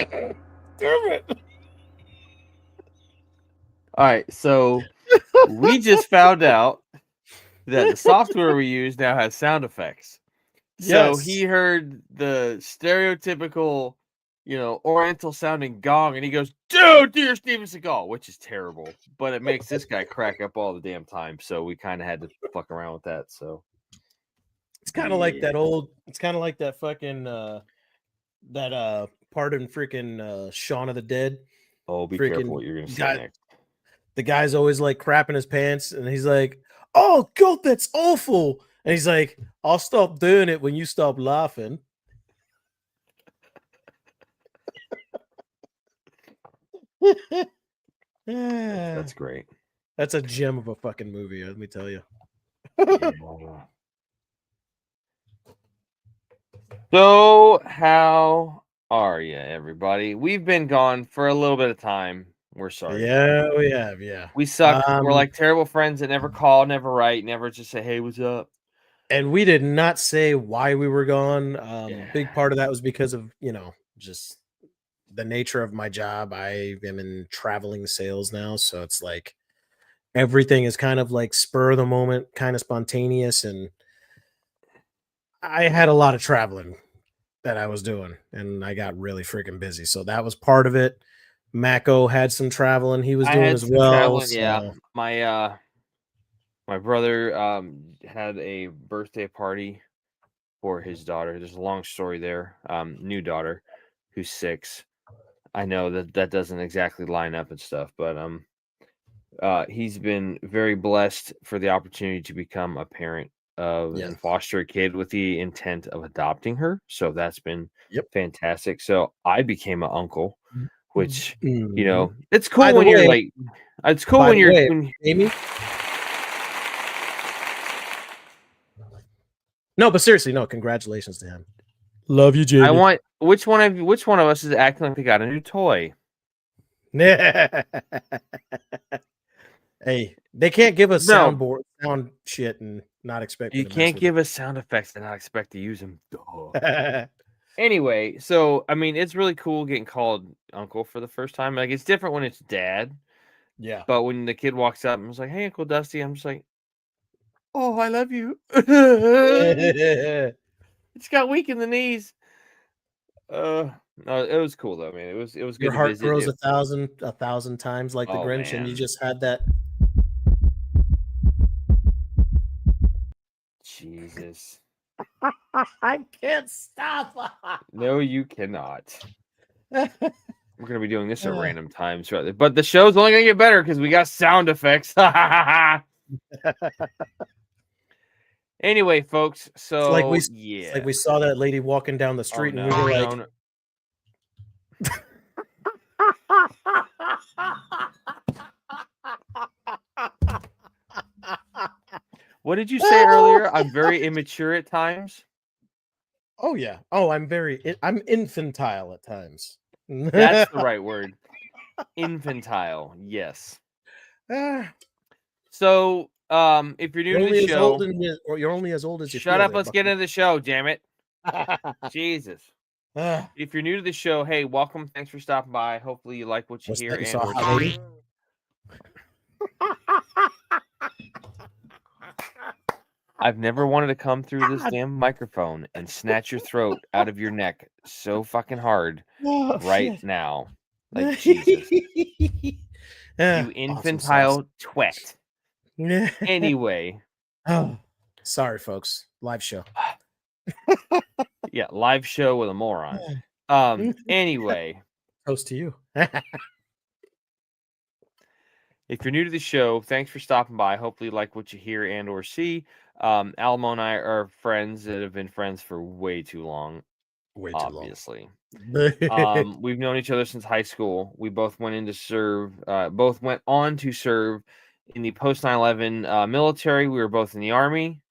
Damn it. All right, so we just found out that the software we use now has sound effects. So he Yes. heard the stereotypical, Oriental sounding gong, and he goes, "Dude, do your Steven Seagal," which is terrible, but it makes this guy crack up all the damn time. So we kind of had to fuck around with that. So It's kind of like yeah. that old. It's kind of like that fucking that part in freaking Shaun of the Dead. Oh, be careful Freaking what you're gonna say guy. next. The guy's always like crapping his pants, and he's like, "Oh God, that's awful." And he's like, "I'll stop doing it when you stop laughing." That's great. That's a gem of a fucking movie, let me tell you. Yeah. So, how are you, everybody? We've been gone for a little bit of time. We're sorry. Yeah, we have, yeah. We suck. We're like terrible friends that never call, never write, never just say, "Hey, what's up?" And we did not say why we were gone. Yeah. Big part of that was because of, just the nature of my job. I am in traveling sales now, so it's like everything is kind of like spur of the moment, kind of spontaneous, and I had a lot of traveling that I was doing, and I got really freaking busy. So that was part of it. Mako had some traveling he was I doing had as some well. traveling. Yeah, So my brother had a birthday party for his daughter. There's a long story there. New daughter, who's 6. I know that doesn't exactly line up and stuff, but he's been very blessed for the opportunity to become a parent of yeah, and foster a kid with the intent of adopting her. So that's been yep. fantastic. So I became an uncle, which Mhm. it's By cool the when you're way, like, it's cool by when the you're way, when Amy. No, but seriously, no. Congratulations to him. Love you, I Jamie. want which one of us is acting like they got a new toy. Hey, they can't give us No, sound shit and not expect me you to mess can't with give us sound effects and not expect to use them. Duh. it. Anyway, so I mean, it's really cool getting called uncle for the first time. Like it's different when it's dad, Yeah. but when the kid walks up and was like, "Hey, Uncle Dusty," I'm just like, "Oh, I love you." It's got weak in the knees. No, it was cool though, man. It was Your good to heart visit. grows a thousand times like the Oh Grinch, and you man, just had that. Jesus. I can't stop. No, you cannot. We're gonna be doing this at random times throughout but the show's only gonna get better because we got sound effects. Anyway, folks, It's like so it's like yeah. we saw that lady walking down the Oh street, and we no, were no, like, no. What did you say earlier? I'm very immature at times. "Oh yeah, oh I'm infantile at times." That's the right word. Infantile. Yes. Ah, So, if you're new you're to the only as old show, or you're only as old as you shut feel up. there, Let's get Bucky. into the show. Damn it, Jesus. Ah, If you're new to the show, hey, welcome. Thanks for stopping by. Hopefully, you like what you what's hear that? You and saw a or hot lady? see. I've never wanted to come through this damn microphone and snatch your throat out of your neck so fucking hard Oh right shit. now. Like Jesus. You Awesome sauce. infantile twat. Anyway, Oh, sorry, folks. Live show. yeah, live show with a moron. Anyway, Toast to you. if you're new to the show, thanks for stopping by. Hopefully you like what you hear and or see. Alamo and I are friends that have been friends for way too long, Way too long. obviously. We've known each other since high school. We both both went on to serve in the post 9/11 military. We were both in the Army.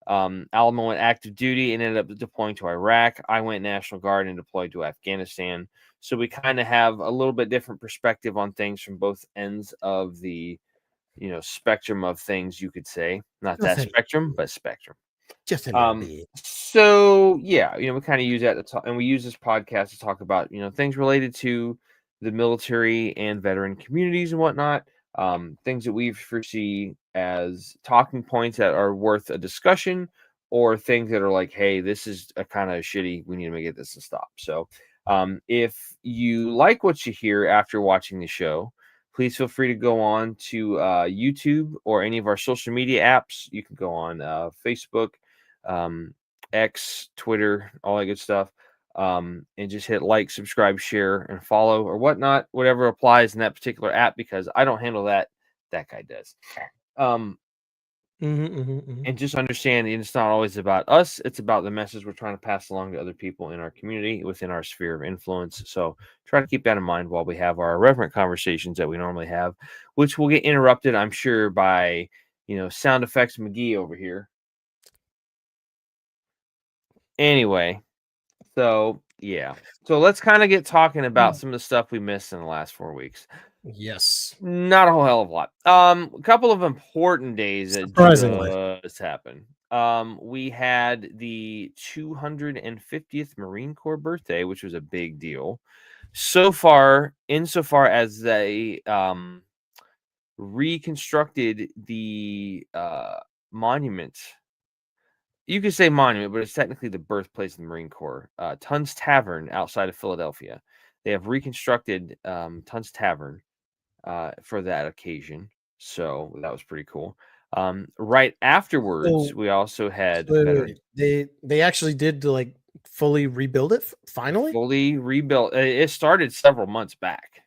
Alamo went active duty and ended up deploying to Iraq. I went National Guard and deployed to Afghanistan. So we kind of have a little bit different perspective on things from both ends of the spectrum of things, you could say. Not No, that thank spectrum, you. but spectrum. Just a little bit. So yeah, we kind of use that to talk, and we use this podcast to talk about things related to the military and veteran communities and whatnot. Things that we foresee as talking points that are worth a discussion, or things that are like, hey, this is a kind of shitty. We need to get this to stop. So, if you like what you hear after watching the show, please feel free to go on to YouTube or any of our social media apps. You can go on Facebook, um, X, Twitter, all that good stuff. And just hit like, subscribe, share, and follow or whatnot, whatever applies in that particular app, because I don't handle that. That guy does. Um, and just understand it's not always about us. It's about the message we're trying to pass along to other people in our community within our sphere of influence. So try to keep that in mind while we have our irreverent conversations that we normally have, which will get interrupted, I'm sure, by, sound effects McGee over here. Anyway, so yeah. So let's kind of get talking about some of the stuff we missed in the last 4 weeks. Yes. Not a whole hell of a lot. A couple of important days that Surprisingly. just happened. We had the 250th Marine Corps birthday, which was a big deal. So far, insofar as they reconstructed the monument. You could say monument, but it's technically the birthplace of the Marine Corps. Tunn's Tavern outside of Philadelphia. They have reconstructed Tunn's Tavern for that occasion. So that was pretty cool. Right afterwards, So, we also had wait. They actually did to like fully rebuild it finally? fully rebuilt. It started several months back.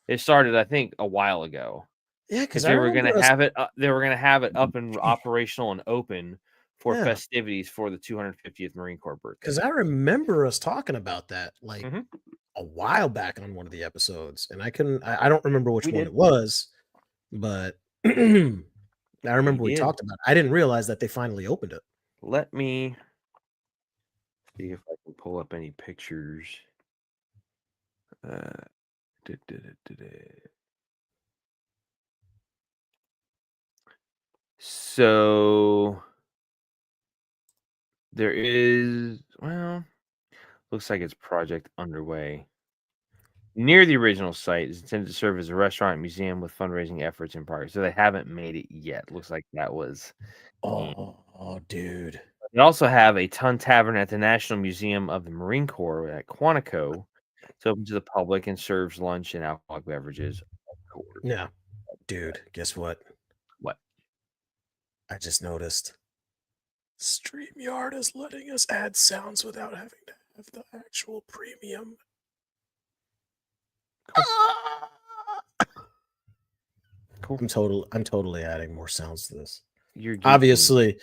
It started, I think, a while ago, Yeah, because because I remember us. they were gonna have it up and operational and open for Yeah, festivities for the 250th Marine Corps because birthday. I remember us talking about that like Hmm. a while back on one of the episodes, and I don't remember which We one did. it was, but I We remember we did. talked about it. I didn't realize that they finally opened it. Let me see if I can pull up any pictures. Uh, da, da, da, da, da. So there is, well, looks like it's project underway. Near the original site is intended to serve as a restaurant and museum with fundraising efforts in progress. So they haven't made it yet. Looks like that was. Oh, dude. They also have a Ton Tavern at the National Museum of the Marine Corps at Quantico. It's open to the public and serves lunch and alcoholic beverages. Of course. Yeah, dude. Guess what? What? I just noticed. StreamYard is letting us add sounds without having to have the actual premium. Cool. Ah! Cool. I'm totally adding more sounds to this. You're geeking. Obviously,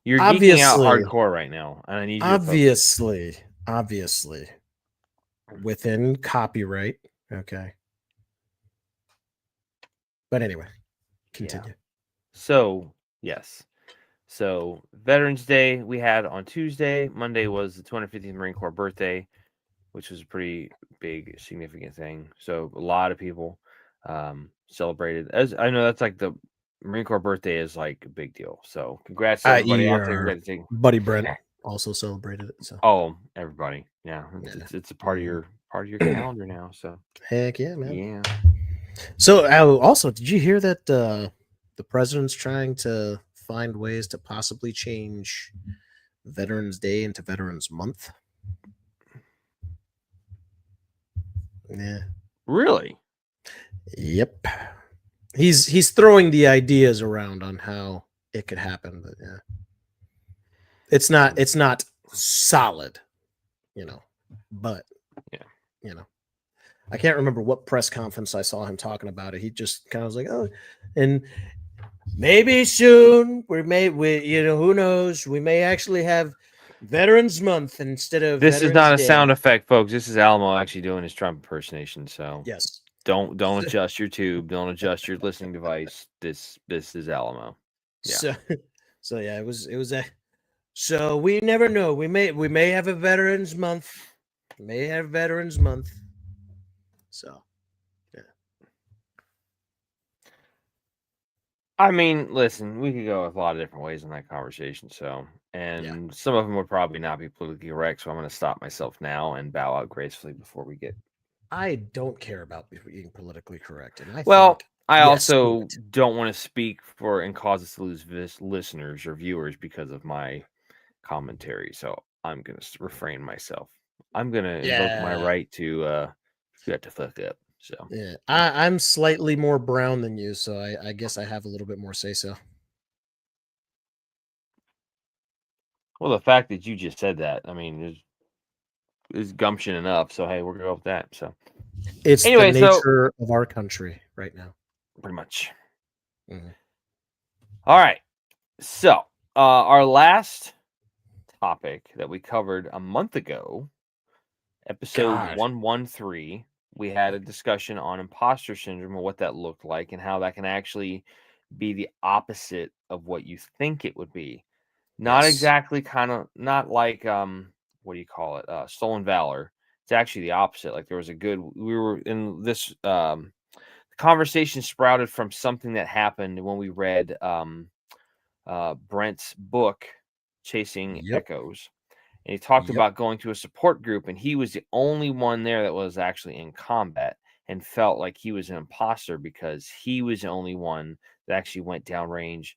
You're geeking out obviously, hardcore right now, and I need you to focus. obviously, within copyright. Okay. But anyway, Yeah. continue. So, yes. So, Veterans Day we had on Tuesday. Monday was the 250th Marine Corps birthday, which was a pretty big, significant thing. So, a lot of people celebrated. As I know, that's like the Marine Corps birthday is like a big deal. So, congrats to everybody out there who Your got to take. buddy Brent also celebrated it. So Oh, everybody. Yeah. yeah. It's a part of your calendar now. So, Heck yeah, man. yeah. So also, did you hear that the president's trying to find ways to possibly change Veterans Day into Veterans Month? Yeah. Really? Yep. He's throwing the ideas around on how it could happen, but yeah. It's not solid, you know. But Yeah. you know, I can't remember what press conference I saw him talking about it. He just kind of was like, "Oh, and maybe soon who knows, we may actually have Veterans Month instead of This is Veterans not a Day." sound effect, folks. This is Alamo actually doing his Trump impersonation. So Yes. don't adjust your tube. Don't adjust your listening device. This is Alamo. Yeah. So so yeah, it was a so we never know. We may have a Veterans Month. We may have Veterans Month. So yeah. I mean, listen, we could go a lot of different ways in that conversation. So Yeah. and some of them would probably not be politically correct. So I'm going to stop myself now and bow out gracefully before we get. I don't care about being politically correct, and I Well, think I yes, do also it. don't want to speak for and cause us to lose listeners or viewers because of my commentary. So I'm going to refrain myself. I'm going to invoke my Yeah, right to shut the fuck up. So, yeah. I'm slightly more brown than you, so I guess I have a little bit more say so. well, the fact that you just said that, I mean, is gumption enough. So, hey, we're going to go with that. So, It's the anyway, so nature of our country right now. pretty much. Mhm. All right. So, our last topic that we covered a month ago, episode God, 113, we had a discussion on imposter syndrome and what that looked like and how that can actually be the opposite of what you think it would be. Not yes, exactly not like what do you call it? Stolen valor. It's actually the opposite. Like there was a good we were in this conversation sprouted from something that happened when we read Brent's book, Chasing yep, Echoes. And he talked yep, about going to a support group, and he was the only one there that was actually in combat and felt like he was an imposter because he was the only one that actually went downrange,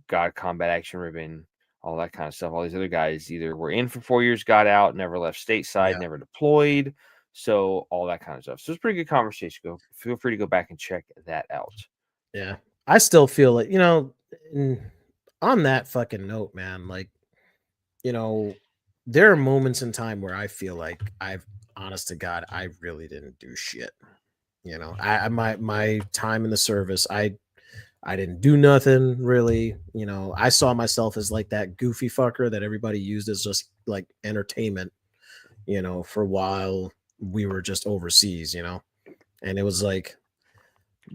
got a combat action ribbon, all that kind of stuff. All these other guys either were in for 4 years, got out, never left stateside, yeah, never deployed. So all that kind of stuff. So it's a pretty good conversation. Feel free to go back and check that out. yeah. I still feel like on that fucking note, man. Like you know, there are moments in time where I feel like honest to God, I really didn't do shit. My time in the service, I didn't do nothing really. I saw myself as like that goofy fucker that everybody used as just like entertainment, for a while we were just overseas, and it was like,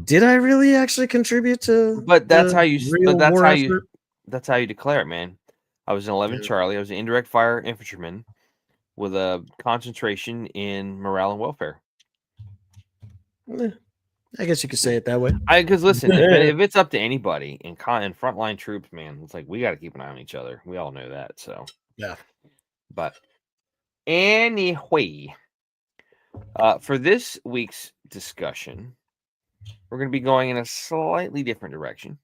did I really actually contribute to But that's the how you. But real war effort? That's how you declare it, man. I was in 11 Yeah. Charlie. I was an indirect fire infantryman with a concentration in morale and welfare. Eh, I guess you could say See, it that way. because listen, if it's up to anybody in frontline troops, man, it's like we got to keep an eye on each other. We all know that. So, Yeah. but anyway, for this week's discussion, we're going to be going in a slightly different direction.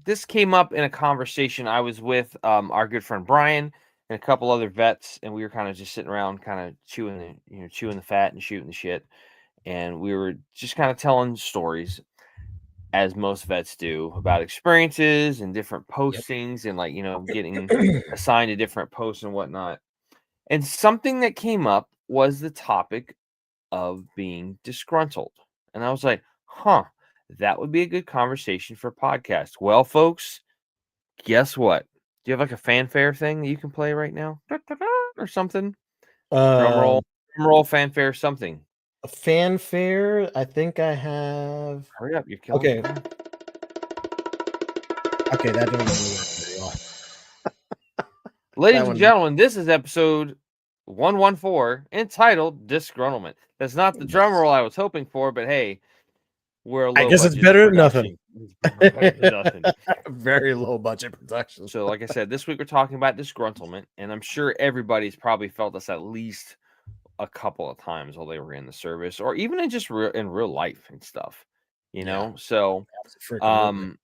This came up in a conversation I was with our good friend Brian and a couple other vets, and we were kind of just sitting around, kind of chewing the fat and shooting the shit, and we were just kind of telling stories, as most vets do, about experiences and different Yep. postings, and like getting assigned to different posts and whatnot. And something that came up was the topic of being disgruntled, and I was like, "Huh, that would be a good conversation for a podcast." Well, folks, guess what? Do you have like a fanfare thing that you can play right now? Or something? Um, Drum roll, fanfare, something. a fanfare. I think I have. Hurry up, you're killing Okay. time. Okay, that don't really work very well. That Ladies and one. gentlemen, this is episode 114 entitled Disgruntlement. That's not the drum Yes. roll I was hoping for, but hey, we're a I low guess it's budget better than nothing. production. We're better than nothing. Very low budget production. So, like I said, this week we're talking about disgruntlement, and I'm sure everybody's probably felt this at least a couple of times while they were in the service, or even in just in real life and stuff. Yeah, So freaking um,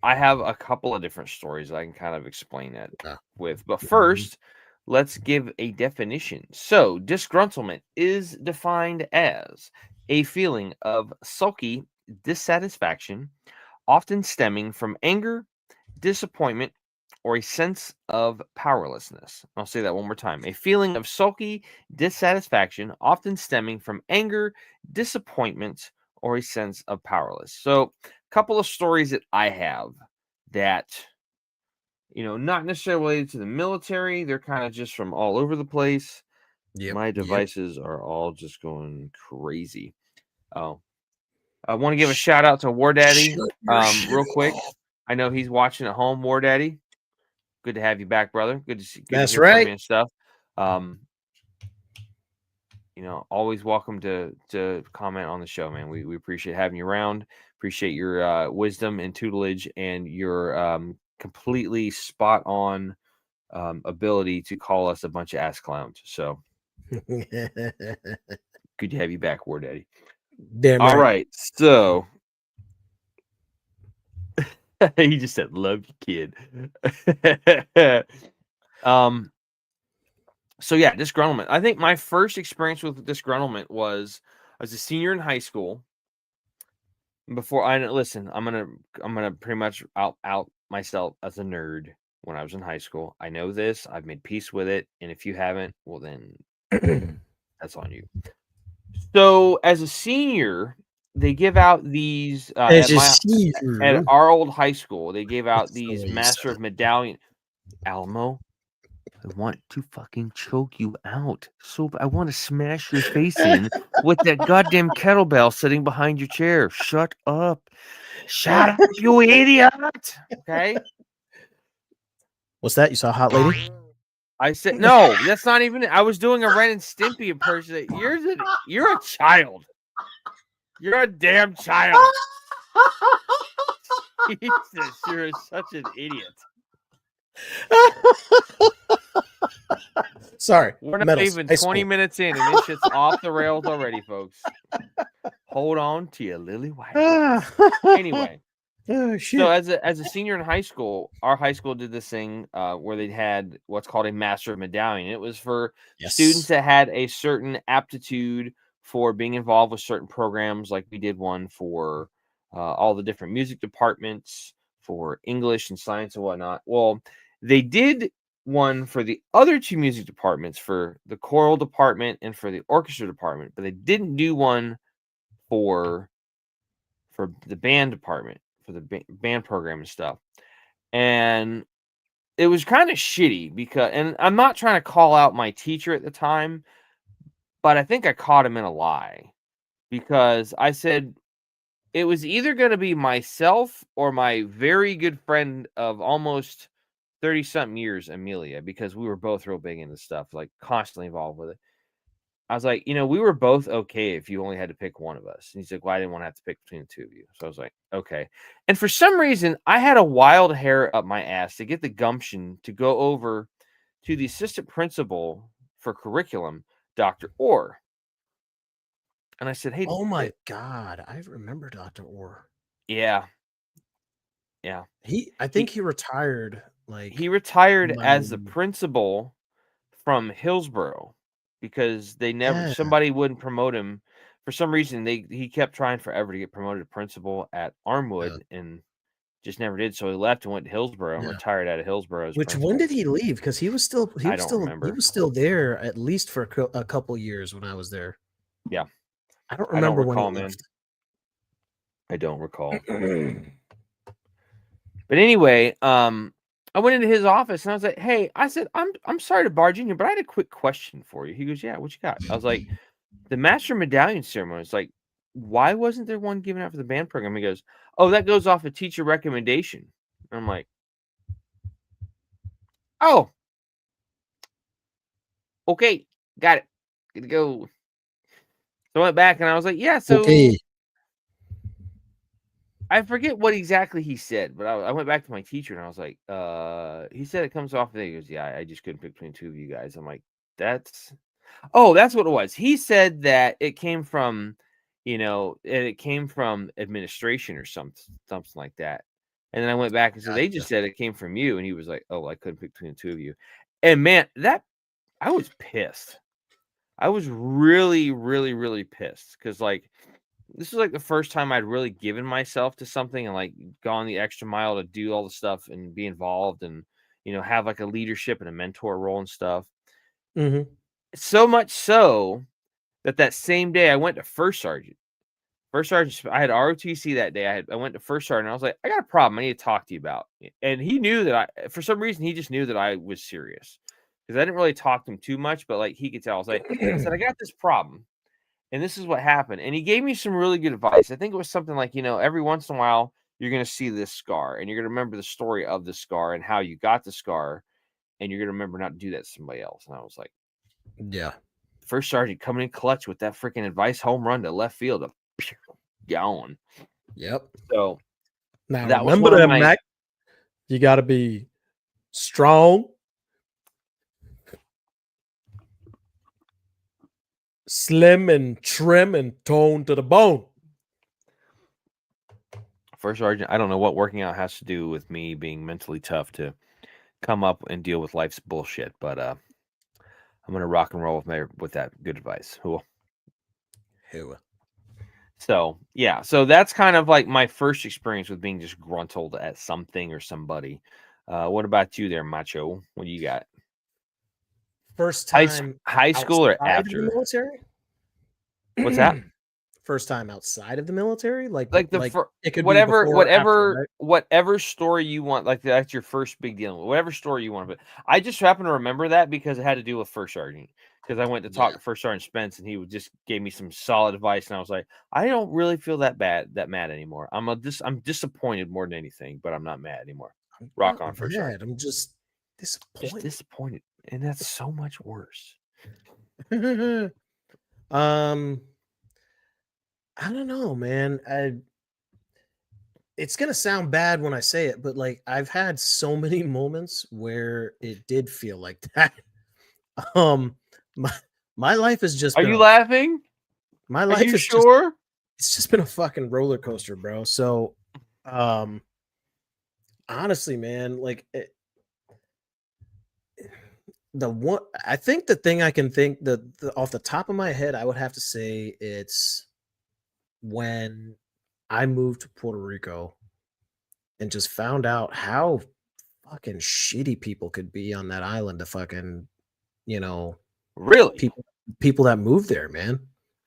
I have a couple of different stories I can kind of explain that yeah. with. But Mhm. first, let's give a definition. So, disgruntlement is defined as a feeling of sulky dissatisfaction, often stemming from anger, disappointment, or a sense of powerlessness. I'll say that one more time. A feeling of sulky dissatisfaction, often stemming from anger, disappointment, or a sense of powerless. So, a couple of stories that I have that, not necessarily related to the military, they're kind of just from all over the place. Yep, My yep. devices are all just going crazy. Oh, I want to give a Sh- shout out to War Daddy, Shut your shit real quick. off. I know he's watching at home. War Daddy, good to have you back, brother. Good to That's hear from right. you and stuff. Um, always welcome to comment on the show, man. We appreciate having you around. Appreciate your wisdom and tutelage and your completely spot on ability to call us a bunch of ass clowns. So good to have you back, War Daddy. Damn All right. right, so he just said, "Love you, kid." So yeah, disgruntlement. I think my first experience with disgruntlement was I was a senior in high school. Before I listen, I'm gonna pretty much out myself as a nerd when I was in high school. I know this. I've made peace with it, and if you haven't, well then that's on you. So as a senior, they give out these As you at see, our old high school. They gave out that's the these way you Master of sound. Medallion. Alamo, I want to fucking choke you out. So I want to smash your face in with that goddamn kettlebell sitting behind your chair. Shut up. Shut up, you idiot. Okay. What's that? You saw a hot lady? I said no, that's not even it. I was doing a Ren and Stimpy impersonation. You're a child. You're a damn child. Jesus, you're such an idiot. Sorry, We're not medals. even High 20 school. minutes in, and this shit's off the rails already, folks. Hold on to your lily white. Anyway, Oh so shit. as a senior in high school, our high school did this thing where they had what's called a Master of Medallion. It was for students Yes. that had a certain aptitude for being involved with certain programs. Like we did one for all the different music departments, for English and science and whatnot. Well, they did one for the other two music departments, for the choral department and for the orchestra department, but they didn't do one for the band department, for the band program and stuff. And it was kind of shitty because, and I'm not trying to call out my teacher at the time, but I think I caught him in a lie because I said it was either going to be myself or my very good friend of almost 30 something years, Amelia, because we were both real big into stuff, like constantly involved with it. I was like, we were both okay if you only had to pick one of us. And he's like, well, I didn't want to have to pick between the two of you. So I was like, okay. And for some reason, I had a wild hair up my ass to get the gumption to go over to the assistant principal for curriculum, Dr. Orr. And I said, hey, Oh my god, I remember Dr. Orr. yeah, yeah. I think he retired He like retired my as the principal from Hillsboro because yeah. somebody wouldn't promote him. For some reason, he kept trying forever to get promoted to principal at Yeah. Armwood and just never did. So he left and went to Hillsboro and Yeah. retired out of Hillsboro as Which when principal. did he leave? Because I don't he remember. was still there at least for a couple years when I was there. Yeah, I don't I don't remember when he recall, man. left. I don't recall. But anyway, I went into his office and I was like, "Hey," I said, "I'm sorry to barge in here, but I had a quick question for you." He goes, "Yeah, what you got?" I was like, "The Master Medallion ceremony." It's like, why wasn't there one given out for the band program? He goes, "Oh, that goes off a teacher recommendation." And I'm like, "Oh, okay, got it. Good to go." So I went back and I was like, "Yeah." So Okay. I forget what exactly he said, but I went back to my teacher and I was like, he said it comes off. He goes, "Yeah, I just couldn't pick between two of you guys." I'm like, "That's that's what it was." He said that it came from, it came from administration or something like that. And then I went back and said, "They just Gotcha. said it came from you." And he was like, "Oh, I couldn't pick between the two of you." And man, that I was pissed. I was really, really, really pissed because this is like the first time I'd really given myself to something and like gone the extra mile to do all the stuff and be involved and have like a leadership and a mentor role and stuff. Mhm. So much so that same day I went to first sergeant. First sergeant, I had ROTC that day. I went to first sergeant. I was like, I got a problem. I need to talk to you about. And he knew that for some reason, he just knew that I was serious because I didn't really talk to him too much, but like he could tell. I said, I got this problem. And this is what happened. And he gave me some really good advice. I think it was something like, every once in a while, you're going to see this scar and you're going to remember the story of the scar and how you got the scar. And you're going to remember not to do that to somebody else. And I was like, Yeah. First sergeant coming in clutch with that freaking advice home run to left field. Gone. Yep. So Now that was remember one of that, my. Mac. You got to be strong, slim, and trim, and toned to the bone. First sergeant, I don't know what working out has to do with me being mentally tough to come up and deal with life's bullshit, but I'm gonna rock and roll with that good advice. Cool. Who? So yeah, so that's kind of like my first experience with being disgruntled at something or somebody. What about you there, Macho? What do you got? First High time high school or outside of the after? military? What's that? First time outside of the military? Like Like it could be whatever before or after, whatever right? whatever story you want, like that's your first big deal, whatever story you want. But I just happen to remember that because it had to do with first sergeant, because I went to talk Yeah. to first sergeant Spence and he just gave me some solid advice, and I was like, I don't really feel that mad anymore. I'm disappointed more than anything, but I'm not mad anymore. I'm Rock not on, first sergeant. mad. I'm just Just disappointed. disappointed, and that's so much worse. um, I don't know, man. It's gonna sound bad when I say it, but like I've had so many moments where it did feel like that. Um, my my life has just Are been you a laughing? my Are life you is just sure? it's just been a fucking roller coaster, bro. So, um, honestly, man, like the one I think the thing I can think the off the top of my head, I would have to say it's when I moved to Puerto Rico and just found out how fucking shitty people could be on that island to fucking, you know, Really? people that moved there, man.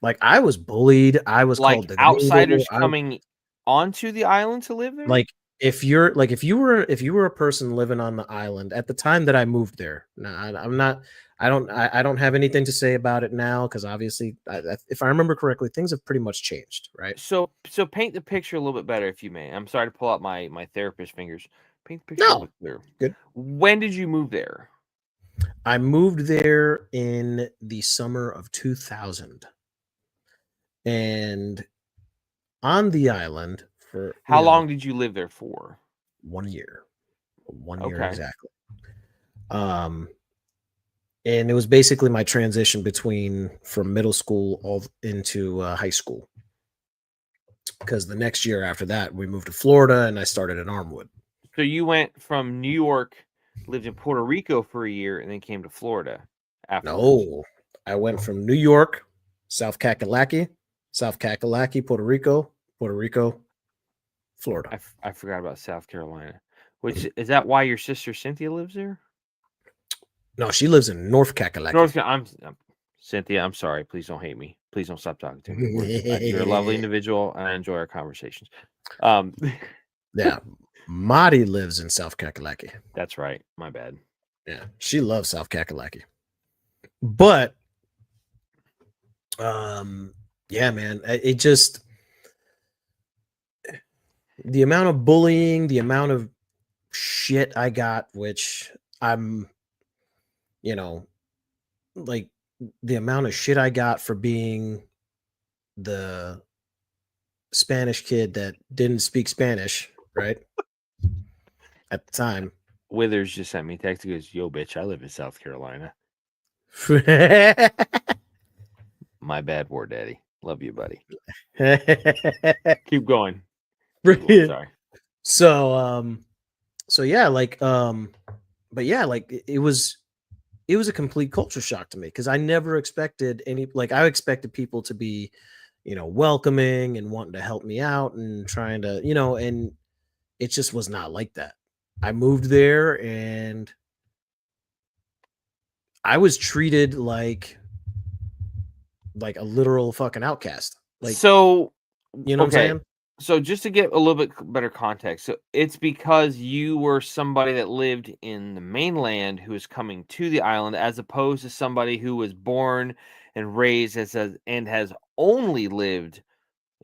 Like I was bullied, I was called Like the gringo. outsiders coming onto the island to live there? Like if you were a person living on the island at the time that I moved there. Now I'm not I don't have anything to say about it now because obviously if I remember correctly things have pretty much changed, right? So paint the picture a little bit better, if you may. I'm sorry to pull out my therapist fingers. Paint the picture a No, little bit clearer. good. When did you move there? I moved there in the summer of 2000 and on the island for, How long did you live there for? 1 year. 1 year Okay. exactly. And it was basically my transition between from middle school all into high school because the next year after that we moved to Florida and I started in Armwood. So you went from New York, lived in Puerto Rico for a year, and then came to Florida afterwards. No, I went from New York, Kakalaki, South Kakalaki, Puerto Rico, Florida. I forgot about South Carolina. Which is that why your sister Cynthia lives there? No, she lives in North Kakalaki. North Carolina. I'm Cynthia. I'm sorry. Please don't hate me. Please don't stop talking to me. You're a lovely individual, and I enjoy our conversations. Yeah, Marty lives in South Kakalaki. That's right. My bad. Yeah, she loves South Kakalaki. But yeah, man, it just the amount of bullying, the amount of shit I got, which I'm, you know, like the amount of shit I got for being the Spanish kid that didn't speak Spanish, right? At the time. Withers just sent me a text. He goes, "Yo, bitch, I live in South Carolina." My bad, War Daddy. Love you, buddy. Keep going. Sorry. So yeah, but yeah, like it was a complete culture shock to me because I never expected I expected people to be, welcoming and wanting to help me out and trying to, and it just was not like that. I moved there and I was treated like a literal fucking outcast. Like, so, you know what I'm saying? So just to get a little bit better context, so it's because you were somebody that lived in the mainland who is coming to the island, as opposed to somebody who was born and raised and has only lived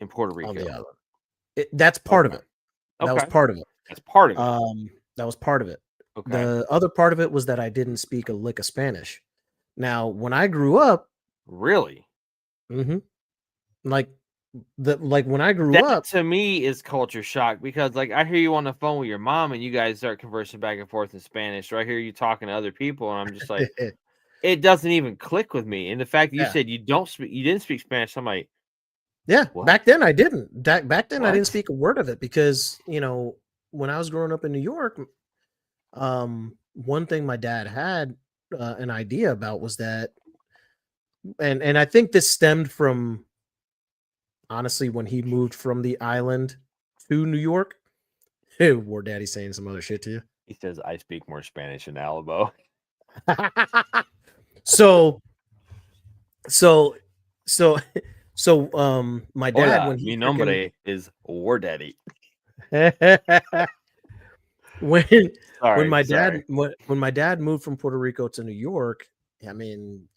in Puerto On the Rico. island. That's part of Okay. it. That was part of it. That's part of it. That was part of it. Okay. The other part of it was that I didn't speak a lick of Spanish. Now, when I grew up, Really? Mhm. Like like when I grew That up. to me is culture shock because, like, I hear you on the phone with your mom and you guys start conversing back and forth in Spanish, or I hear you talking to other people, and I'm just like, it doesn't even click with me. And the fact that you Yeah. said you didn't speak Spanish, I'm like, Yeah, what? back then I didn't. Back then I didn't What? speak a word of it because, when I was growing up in New York, one thing my dad had an idea about was that, and I think this stemmed from honestly when he moved from the island to New York. War Daddy saying some other shit to you. He says I speak more Spanish than Alamo. so so so my dad Hola, when he mi freaking nombre is War Daddy. when Sorry, sorry. when my dad moved from Puerto Rico to New York, I mean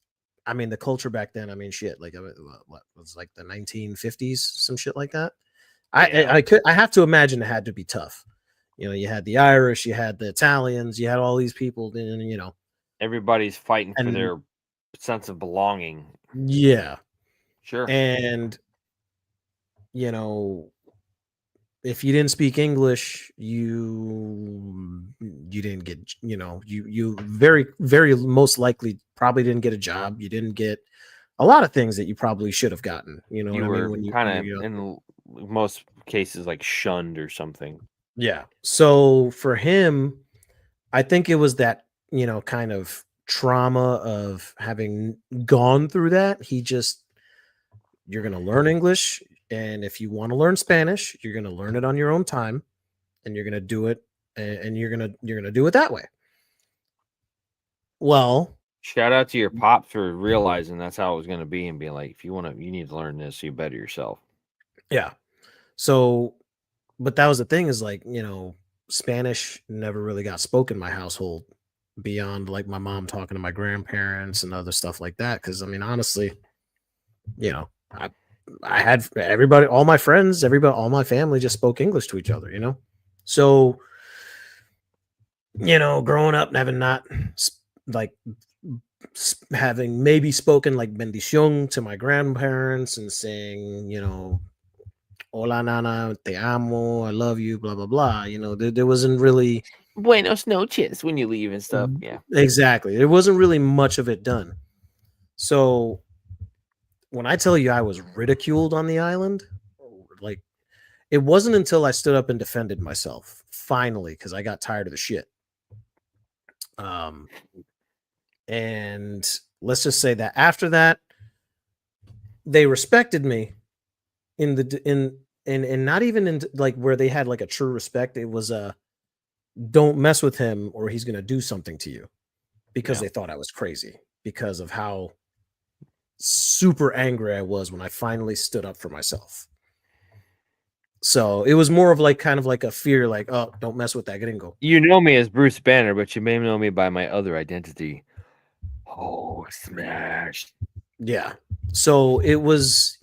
the culture back then, shit, like what was like the 1950s, some shit like that. Yeah. I have to imagine it had to be tough. You had the Irish, you had the Italians, you had all these people, and Everybody's fighting for and their sense of belonging. yeah, Sure. and you know if you didn't speak English, you didn't get, you very most likely probably didn't get a job. You didn't get a lot of things that you probably should have gotten. You know what You I mean? were When you're kinda young. in most cases, like, shunned or something. Yeah. So for him, I think it was that, kind of trauma of having gone through that. You're going to learn English. And if you want to learn Spanish, you're going to learn it on your own time, and you're going to do it, and you're going to do it that way. Well, Shout out to your pops for realizing that's how it was gonna be and being like, "If you need to learn this, you better yourself." yeah. So, but that was the thing is like, Spanish never really got spoken in my household beyond like my mom talking to my grandparents and other stuff like that. Cause honestly, you know, I I had everybody, all my friends, everybody, all my family just spoke English to each other. So, growing up and having not like having maybe spoken like bendición to my grandparents and saying, hola nana, te amo, I love you, blah blah blah. There wasn't really Buenos noches when you leave and stuff, yeah. exactly. There wasn't really much of it done. So when I tell you I was ridiculed on the island, like it wasn't until I stood up and defended myself finally because I got tired of the shit. Um, and let's just say that after that, they respected me in the in not even in like where they had like a true respect. It was a don't mess with him or he's gonna do something to you because Yeah. they thought I was crazy because of how super angry I was when I finally stood up for myself. So it was more of like kind of like a fear, like, oh, don't mess with that gringo. You know me as Bruce Banner, but you may know me by my other identity. Oh, smash. Yeah. So it was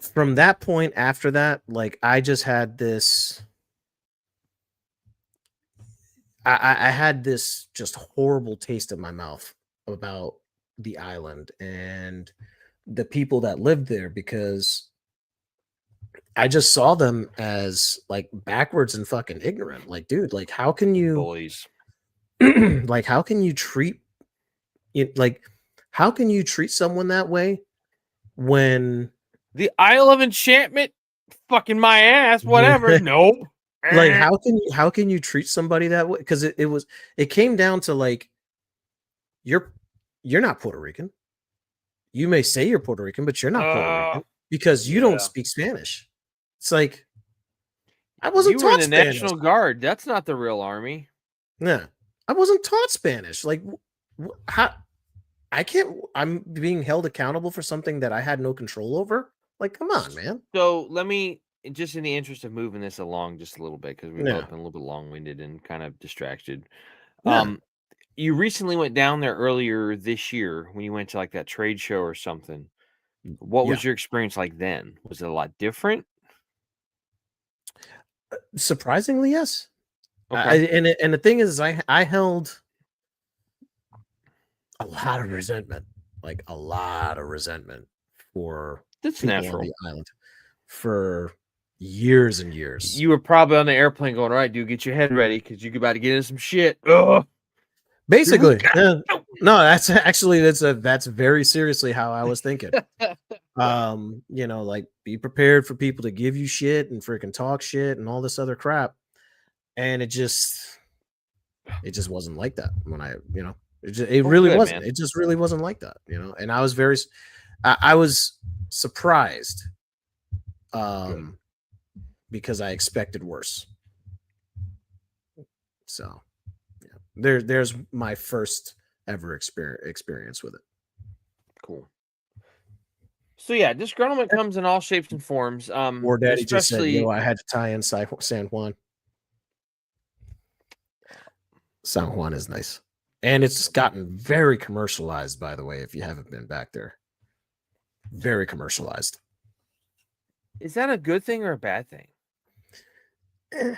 from that point after that, like I just had this I had this just horrible taste in my mouth about the island and the people that lived there because I just saw them as like backwards and fucking ignorant. Like, dude, like how can you Bullies. like how can you treat it like how can you treat someone that way when The Isle of Enchantment? Fucking my ass, whatever. Nope. like Eh. how can you treat somebody that way? Because it came down to like you're you're not Puerto Rican. You may say you're Puerto Rican, but you're not Puerto Uh, Rican because you don't yeah. speak Spanish. It's like I wasn't You were in taught the Spanish. National Guard. That's not the real army. Yeah, I wasn't taught Spanish. Like how I can't. I'm being held accountable for something that I had no control over. Like, come on, man. So let me, just in the interest of moving this along just a little bit, because we've Yeah, both been a little bit long-winded and kind of distracted. yeah, Um, you recently went down there earlier this year when you went to like that trade show or something. What yeah. was your experience like then? Was it a lot different? Surprisingly, yes. Okay. And the thing is, I held a lot of resentment, like a lot of resentment for That's people on natural. the island for years and years. You were probably on the airplane going, all right, dude, get your head ready because you're about to get into some shit. Ugh. Here we Basically, go. no, that's actually that's very seriously how I was thinking. Like be prepared for people to give you shit and freaking talk shit and all this other crap. And it just wasn't like that when it Well, really good, wasn't. man. It just really wasn't like that, And I was surprised, Good. um, because I expected worse. So yeah, there's my first ever experience with it. Cool. So yeah, disgruntlement comes in all shapes and forms. War Daddy just said, "Yo, Especially I had to tie in San Juan." San Juan is nice, and it's gotten very commercialized. By the way, if you haven't been back there, very commercialized. is that a good thing or a bad thing? Eh,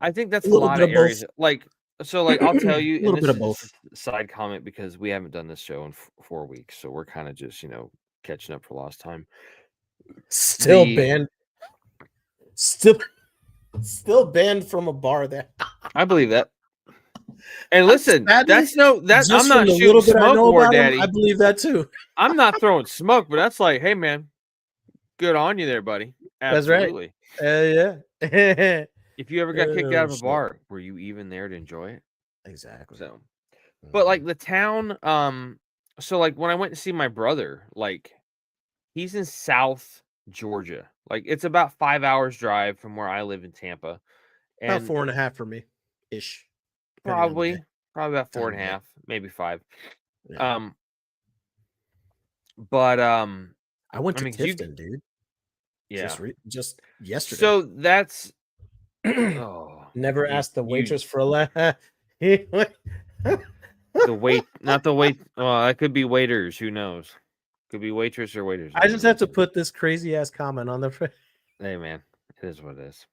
I think that's a a little lot bit of of both. areas. Like I'll tell A you, and little bit this of is both. just a side comment because we haven't done this show in 4 weeks, so we're kind of just catching up for lost time. Still The banned. Still, still banned from a bar there. I believe that. And I'm listen, sadly, I'm just from not the shooting little bit I smoke, know War about him, I Daddy. believe that too. I'm not throwing smoke, but that's like, hey man, good on you there, buddy. That's right. Absolutely. Yeah. If you ever got kicked out Oh of a shit. bar, were you even there to enjoy it? Exactly. So, but like Mhm. the town, so like when I went to see my brother, like he's in South Georgia. Like it's about 5 hours drive from where I live in Tampa. About And 4.5 for me, ish, depending on the day, probably about four time and of a day. half, maybe five. Yeah. Um, but I went I to mean, 'cause you, Tifton, dude. yeah. Just yesterday. So that's oh, Never asked the you waitress for a the wait, not the wait. Well, that could be waiters. Who knows? Could be waitress or waiters. I I don't just know. have to put this crazy ass comment on the. Hey man, it is what it is.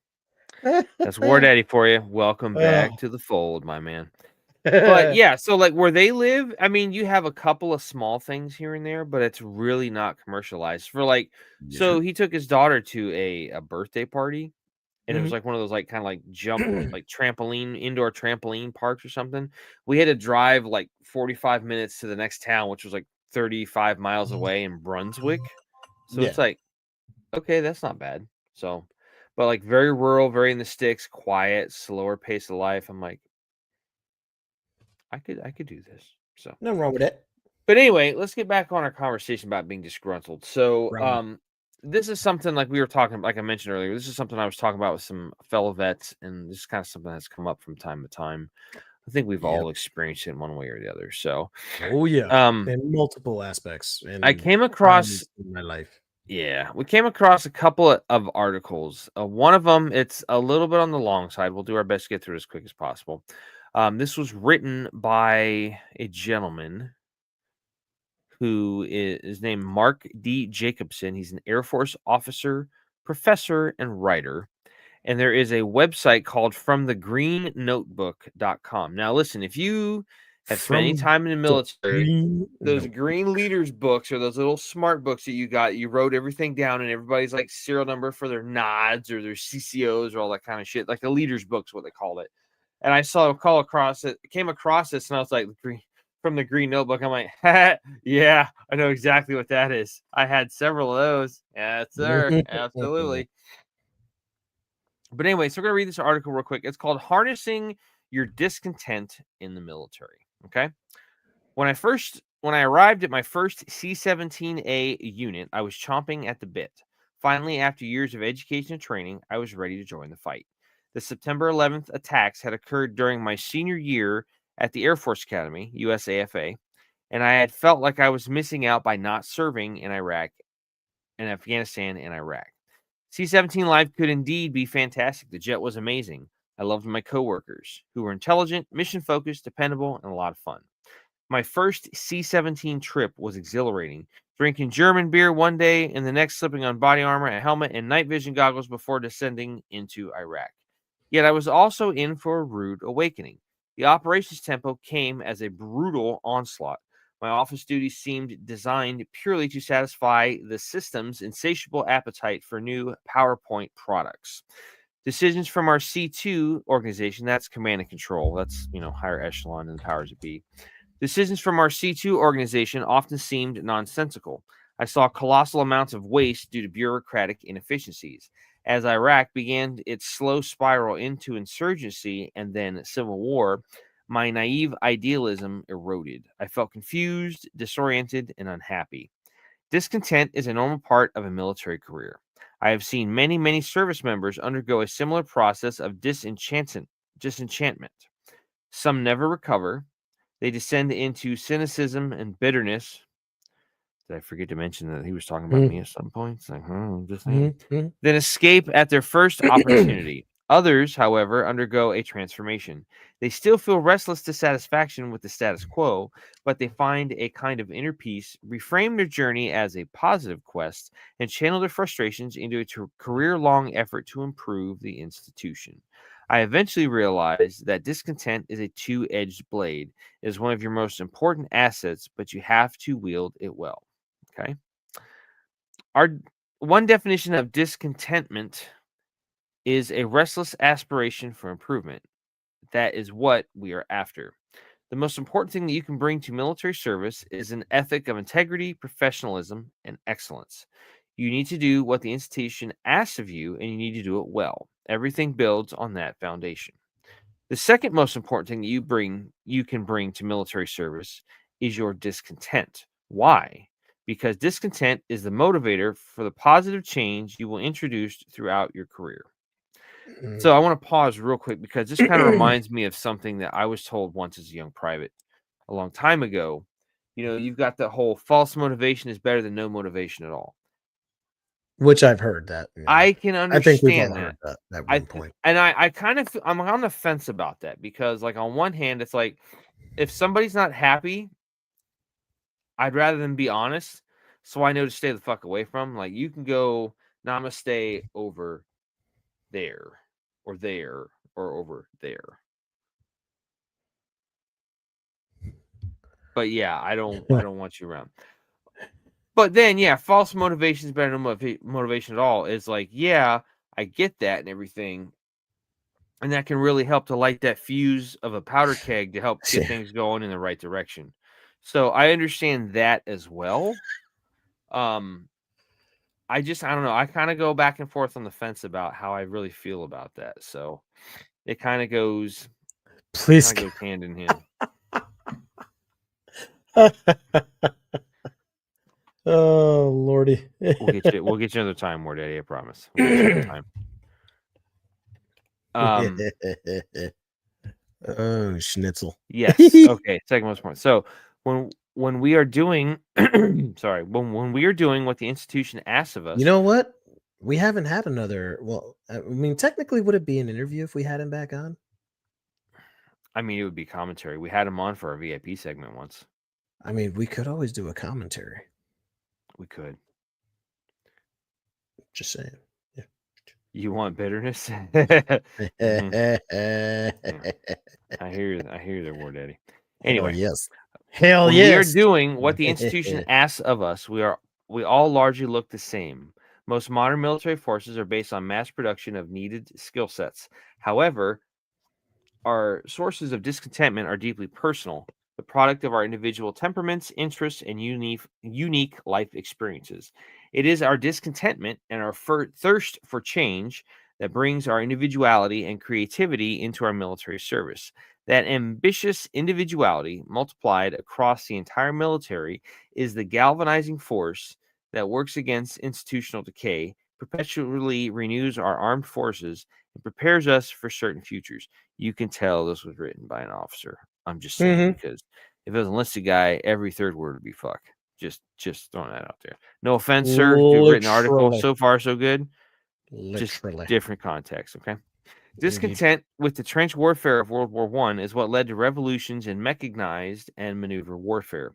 That's War Daddy for you. Welcome back Oh. to the fold, my man. But yeah, so like where they live, I mean, you have a couple of small things here and there, but it's really not commercialized. For like, Yeah. so he took his daughter to a birthday party, and it was Mhm. like one of those like kind of like jump like trampoline indoor trampoline parks or something. We had to drive like 45 minutes to the next town, which was like 35 miles away in Brunswick. So it's Yeah. like, okay, that's not bad. So, but like very rural, very in the sticks, quiet, slower pace of life. I'm like, I could do this. So, Nothing wrong with it. but anyway, let's get back on our conversation about being disgruntled. So, Right. this is something like we were talking, like I mentioned earlier. This is something I was talking about with some fellow vets, and this is kind of something that's come up from time to time. I think we've Yep. all experienced it in one way or the other. So, Oh yeah. um, In multiple aspects I and came across, times in my life. yeah, we came across a couple of articles. One of them, it's a little bit on the long side. We'll do our best to get through it as quick as possible. This was written by a gentleman who is named Mark D. Jacobson. He's an Air Force officer, professor, and writer. And there is a website called FromTheGreenNotebook.com. Now, listen, if you have spent any From time in the the military, green those note. green leaders books or those little smart books that you got, you wrote everything down and everybody's like serial number for their nods or their CCOs or all that kind of shit. Like the leaders book's what they called it. And I saw a call across it, came across this, and I was like, from the green notebook. I'm like, yeah, I know exactly what that is. I had several of those. Yes, sir. Absolutely. But anyway, so we're gonna read this article real quick. It's called Harnessing Your Discontent in the Military. Okay. When I arrived at my first C-17A unit, I was chomping at the bit. Finally, after years of education and training, I was ready to join the fight. The September 11th attacks had occurred during my senior year at the Air Force Academy, USAFA, and I had felt like I was missing out by not serving in Afghanistan and Iraq. C-17 life could indeed be fantastic. The jet was amazing. I loved my coworkers, who were intelligent, mission-focused, dependable, and a lot of fun. My first C-17 trip was exhilarating. Drinking German beer one day and the next slipping on body armor, a helmet, and night vision goggles before descending into Iraq. Yet I was also in for a rude awakening. The operations tempo came as a brutal onslaught. My office duties seemed designed purely to satisfy the system's insatiable appetite for new PowerPoint products. Decisions from our C2 organization, that's command and control, that's, higher echelon than the powers that be. Decisions from our C2 organization often seemed nonsensical. I saw colossal amounts of waste due to bureaucratic inefficiencies. As Iraq began its slow spiral into insurgency and then civil war, my naive idealism eroded. I felt confused, disoriented, and unhappy. Discontent is a normal part of a military career. I have seen many, many service members undergo a similar process of disenchantment. Some never recover. They descend into cynicism and bitterness. Did I forget to mention that he was talking about me at some point? It's like, just saying. Mhm. Then escape at their first opportunity. Others, however, undergo a transformation. They still feel restless dissatisfaction with the status quo, but they find a kind of inner peace, reframe their journey as a positive quest, and channel their frustrations into a career long effort to improve the institution. I eventually realized that discontent is a two edged blade. It is one of your most important assets, but you have to wield it well. Okay. Our one definition of discontentment is a restless aspiration for improvement. That is what we are after. The most important thing that you can bring to military service is an ethic of integrity, professionalism, and excellence. You need to do what the institution asks of you, and you need to do it well. Everything builds on that foundation. The second most important thing that you can bring to military service is your discontent. Why? Because discontent is the motivator for the positive change you will introduce throughout your career. So I want to pause real quick because this kind of reminds me of something that I was told once as a young private a long time ago. You've got the whole false motivation is better than no motivation at all. Which I've heard that, yeah. I can I think we've understand all that. heard that at I one point. and I kind of I'm on the fence about that because like on one hand it's like if somebody's not happy, I'd rather them be honest so I know to stay the fuck away from. Like you can go namaste over there or over there. But yeah, I don't want you around. But then yeah, false motivation is better than motivation at all. Is like, yeah, I get that and everything. And that can really help to light that fuse of a powder keg to help get Yeah. things going in the right direction. So I understand that as well. Um, I don't know. I kind of go back and forth on the fence about how I really feel about that. So it kind of goes Please. hand in hand. Oh lordy. We'll get you another time, more daddy. I promise. We'll get you another time. Oh, schnitzel. Yes. Okay. Second most important. So when we are doing sorry, when we are doing what the institution asks of You us, know what? We haven't had another. Well, I mean, technically, would it be an interview if we had him back on? I mean, it would be commentary. We had him on for our VIP segment once. I mean, we could always do a commentary. We could. Just saying. Yeah. You want bitterness? Mhm. I hear the word, Eddie. Hell Anyway, yes. Hell when we are yes. doing what the institution asks of us, we all largely look the same. Most modern military forces are based on mass production of needed skill sets. However, our sources of discontentment are deeply personal, the product of our individual temperaments, interests, and unique life experiences. It is our discontentment and our thirst for change that brings our individuality and creativity into our military service. That ambitious individuality, multiplied across the entire military, is the galvanizing force that works against institutional decay, perpetually renews our armed forces, and prepares us for certain futures. You can tell this was written by an officer. I'm just saying Mhm. because if it was an enlisted guy, every third word would be fuck. Just throwing that out there. No offense, sir. If you've written an article, Literally. so far so good. Just Literally. different context. Okay. Indeed. Discontent with the trench warfare of World War I is what led to revolutions in mechanized and maneuver warfare.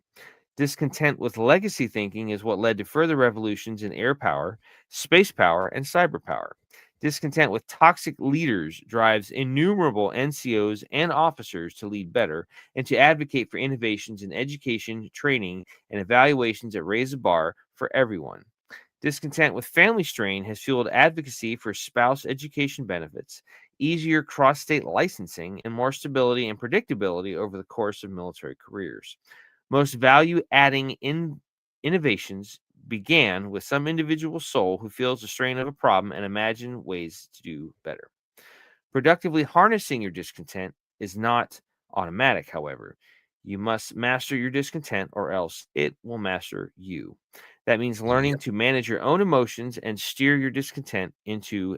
Discontent with legacy thinking is what led to further revolutions in air power, space power, and cyber power. Discontent with toxic leaders drives innumerable NCOs and officers to lead better and to advocate for innovations in education, training, and evaluations that raise the bar for everyone. Discontent with family strain has fueled advocacy for spouse education benefits, easier cross state licensing, and more stability and predictability over the course of military careers. Most value adding innovations began with some individual soul who feels the strain of a problem and imagine ways to do better. Productively harnessing your discontent is not automatic, however. You must master your discontent or else it will master you. That means learning Yep. to manage your own emotions and steer your discontent into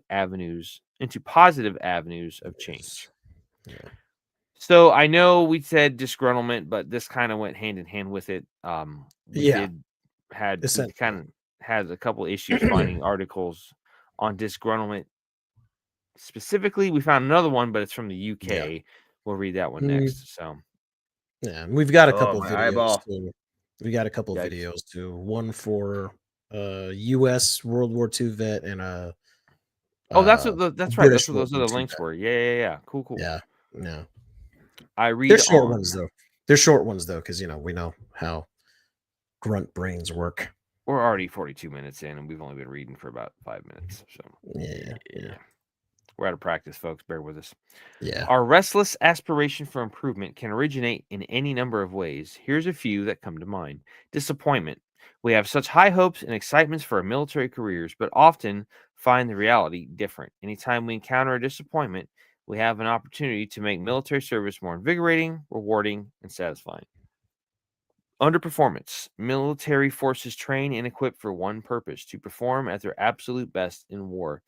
positive avenues of change. Yes. Yeah. So I know we said disgruntlement, but this kind of went hand in hand with it. We Yeah. did had we kind Essentially. of had a couple issues finding articles on disgruntlement specifically. We found another one, but it's from the Yeah. UK. We'll read that one Mm, next. So, yeah. And we've got a oh, couple my videos eyeball. too. We got a couple Yikes. videos too. One for US World War II vet and Oh, uh that's right. That's British what World those War other II links vet. were. Yeah, yeah, yeah. Cool, cool. Yeah. Yeah. I They're read short on. ones though. They're short ones though, because we know how grunt brains work. We're already 42 minutes in, and we've only been reading for about 5 minutes. So, Yeah. yeah, Yeah. we're out of practice, folks. Bear with us. Yeah. Our restless aspiration for improvement can originate in any number of ways. Here's a few that come to mind. Disappointment. We have such high hopes and excitements for our military careers, but often find the reality different. Anytime we encounter a disappointment, we have an opportunity to make military service more invigorating, rewarding, and satisfying. Underperformance. Military forces train and equip for one purpose: to perform at their absolute best in war.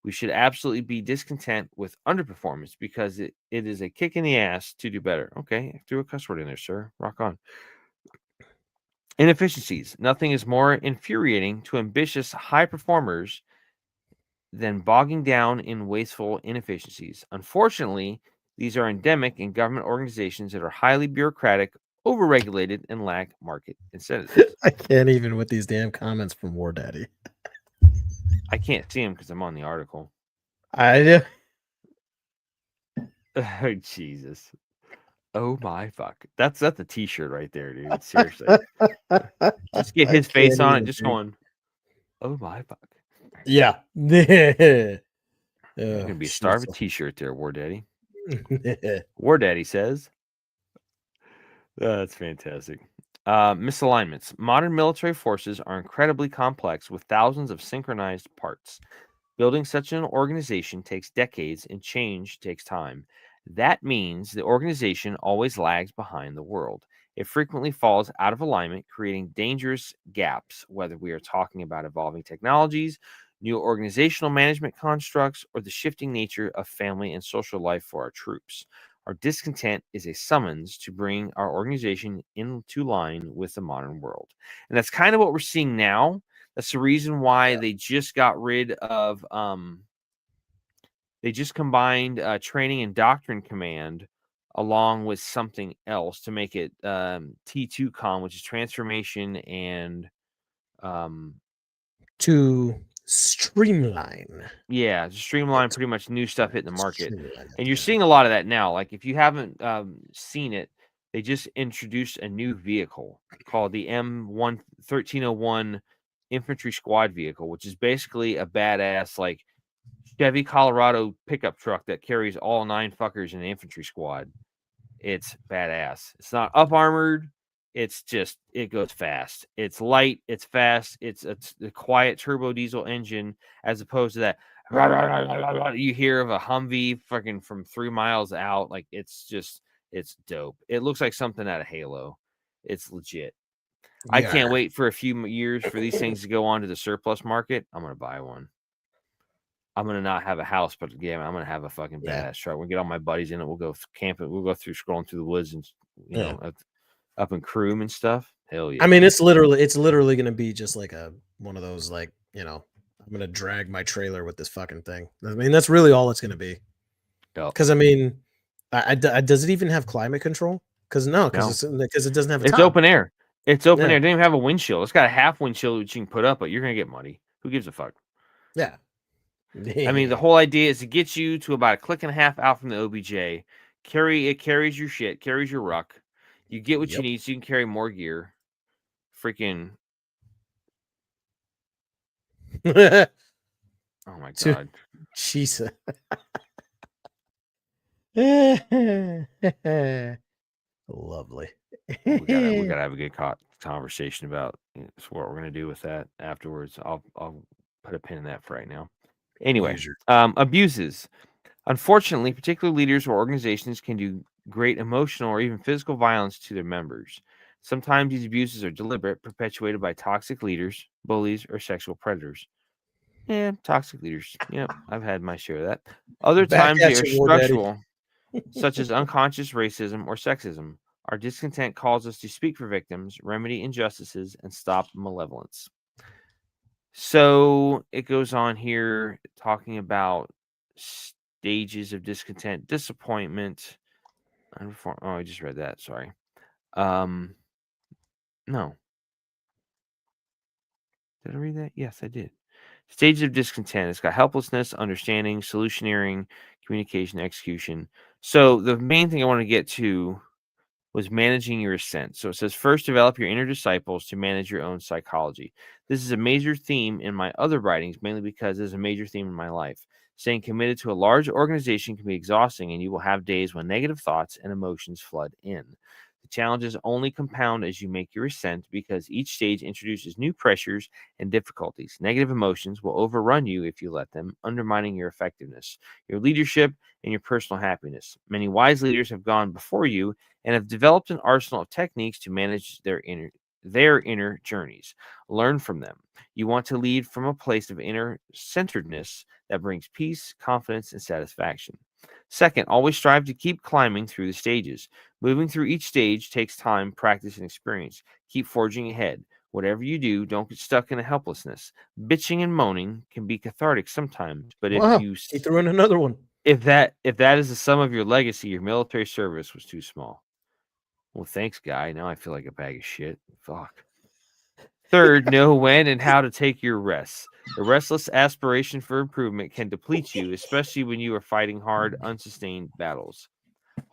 We should absolutely be discontent with underperformance because it is a kick in the ass to do better. Okay, threw a cuss word in there, sir. Rock on. Inefficiencies. Nothing is more infuriating to ambitious high performers than bogging down in wasteful inefficiencies. Unfortunately, these are endemic in government organizations that are highly bureaucratic, overregulated, and lack market incentives. I can't even with these damn comments from War Daddy. I can't see them because I'm on the article. I Oh, Jesus. Oh my fuck. That's a t-shirt right there, dude. Seriously. Just get I his face can't on it, even just think. going, oh my fuck. Yeah. You're Oh, gonna be a star of a jeez. t-shirt there, War Daddy. War Daddy says. That's fantastic. Misalignments. Modern military forces are incredibly complex with thousands of synchronized parts. Building such an organization takes decades and change takes time. That means the organization always lags behind the world. It frequently falls out of alignment, creating dangerous gaps, whether we are talking about evolving technologies, new organizational management constructs, or the shifting nature of family and social life for our troops. Our discontent is a summons to bring our organization into line with the modern world. And that's kind of what we're seeing now. That's the reason why they just got rid of they just combined training and doctrine command along with something else to make it T2 com, which is transformation and um To streamline. yeah, just streamline It. pretty much new stuff hitting the market. Streamline it. And you're Yeah. seeing a lot of that now. Like if you haven't seen it, they just introduced a new vehicle called the M1 1301 infantry squad vehicle, which is basically a badass like Chevy Colorado pickup truck that carries all 9 fuckers in the infantry squad. It's badass. It's not up armored. It's just it goes fast. It's light. It's fast. It's a quiet turbo diesel engine as opposed to that you hear of a Humvee fucking from 3 miles out. Like it's dope. It looks like something out of Halo. It's legit. I can't Yeah. wait for a few years for these things to go on to the surplus market. I'm gonna buy one. I'm gonna not have a house, but yeah, I'm gonna have a fucking Yeah. badass truck. We'll get all my buddies in it. We'll go camping. We'll go through scrolling through the woods and Yeah. up in Croom and stuff. Hell I yeah. mean, it's literally gonna be just like a one of those like I'm gonna drag my trailer with this fucking thing. I mean, that's really all it's gonna be. Yep. Because I mean, does it even have climate control? Because no, No, because it doesn't have a it's top. open air. It's open Yeah. air. It didn't even have a windshield. It's got a half windshield which you can put up, but you're gonna get muddy. Who gives a fuck? Yeah. I mean, the whole idea is to get you to about a click and a half out from the OBJ. It carries your shit, carries your ruck. You get what you Yep. need so you can carry more gear. Freaking, oh my To god. Jesus. Lovely. We gotta have a good conversation about what we're gonna do with that afterwards. I'll put a pin in that for right now. Anyway, User. abuses. Unfortunately, particular leaders or organizations can do great emotional or even physical violence to their members. Sometimes these abuses are deliberate, perpetuated by toxic leaders, bullies, or sexual predators. Yeah, toxic leaders. Yep, I've had my share of that. Other Back times they at are you, War Daddy. structural, such as unconscious racism or sexism. Our discontent calls us to speak for victims, remedy injustices, and stop malevolence. So it goes on here talking about stages of discontent, disappointment. Oh, I just read that. Sorry. Um, no, did I read that? Yes, I did. Stages of discontent. It's got helplessness, understanding, solutioneering, communication, execution. So the main thing I want to get to was managing your ascent. So it says first develop your inner disciples to manage your own psychology. This is a major theme in my other writings, mainly because it's a major theme in my life. Staying committed to a large organization can be exhausting, and you will have days when negative thoughts and emotions flood in. The challenges only compound as you make your ascent because each stage introduces new pressures and difficulties. Negative emotions will overrun you if you let them, undermining your effectiveness, your leadership, and your personal happiness. Many wise leaders have gone before you and have developed an arsenal of techniques to manage their inner journeys. Learn from them. You want to lead from a place of inner centeredness that brings peace, confidence, and satisfaction. Second, always strive to keep climbing through the stages. Moving through each stage takes time, practice, and experience. Keep forging ahead. Whatever you do, don't get stuck in a helplessness. Bitching and moaning can be cathartic sometimes, but Wow. He threw in another one. if that is the sum of your legacy, your military service was too small. Well, thanks, guy. Now I feel like a bag of shit. Fuck. Third, know when and how to take your rests. A restless aspiration for improvement can deplete you, especially when you are fighting hard, sustained battles,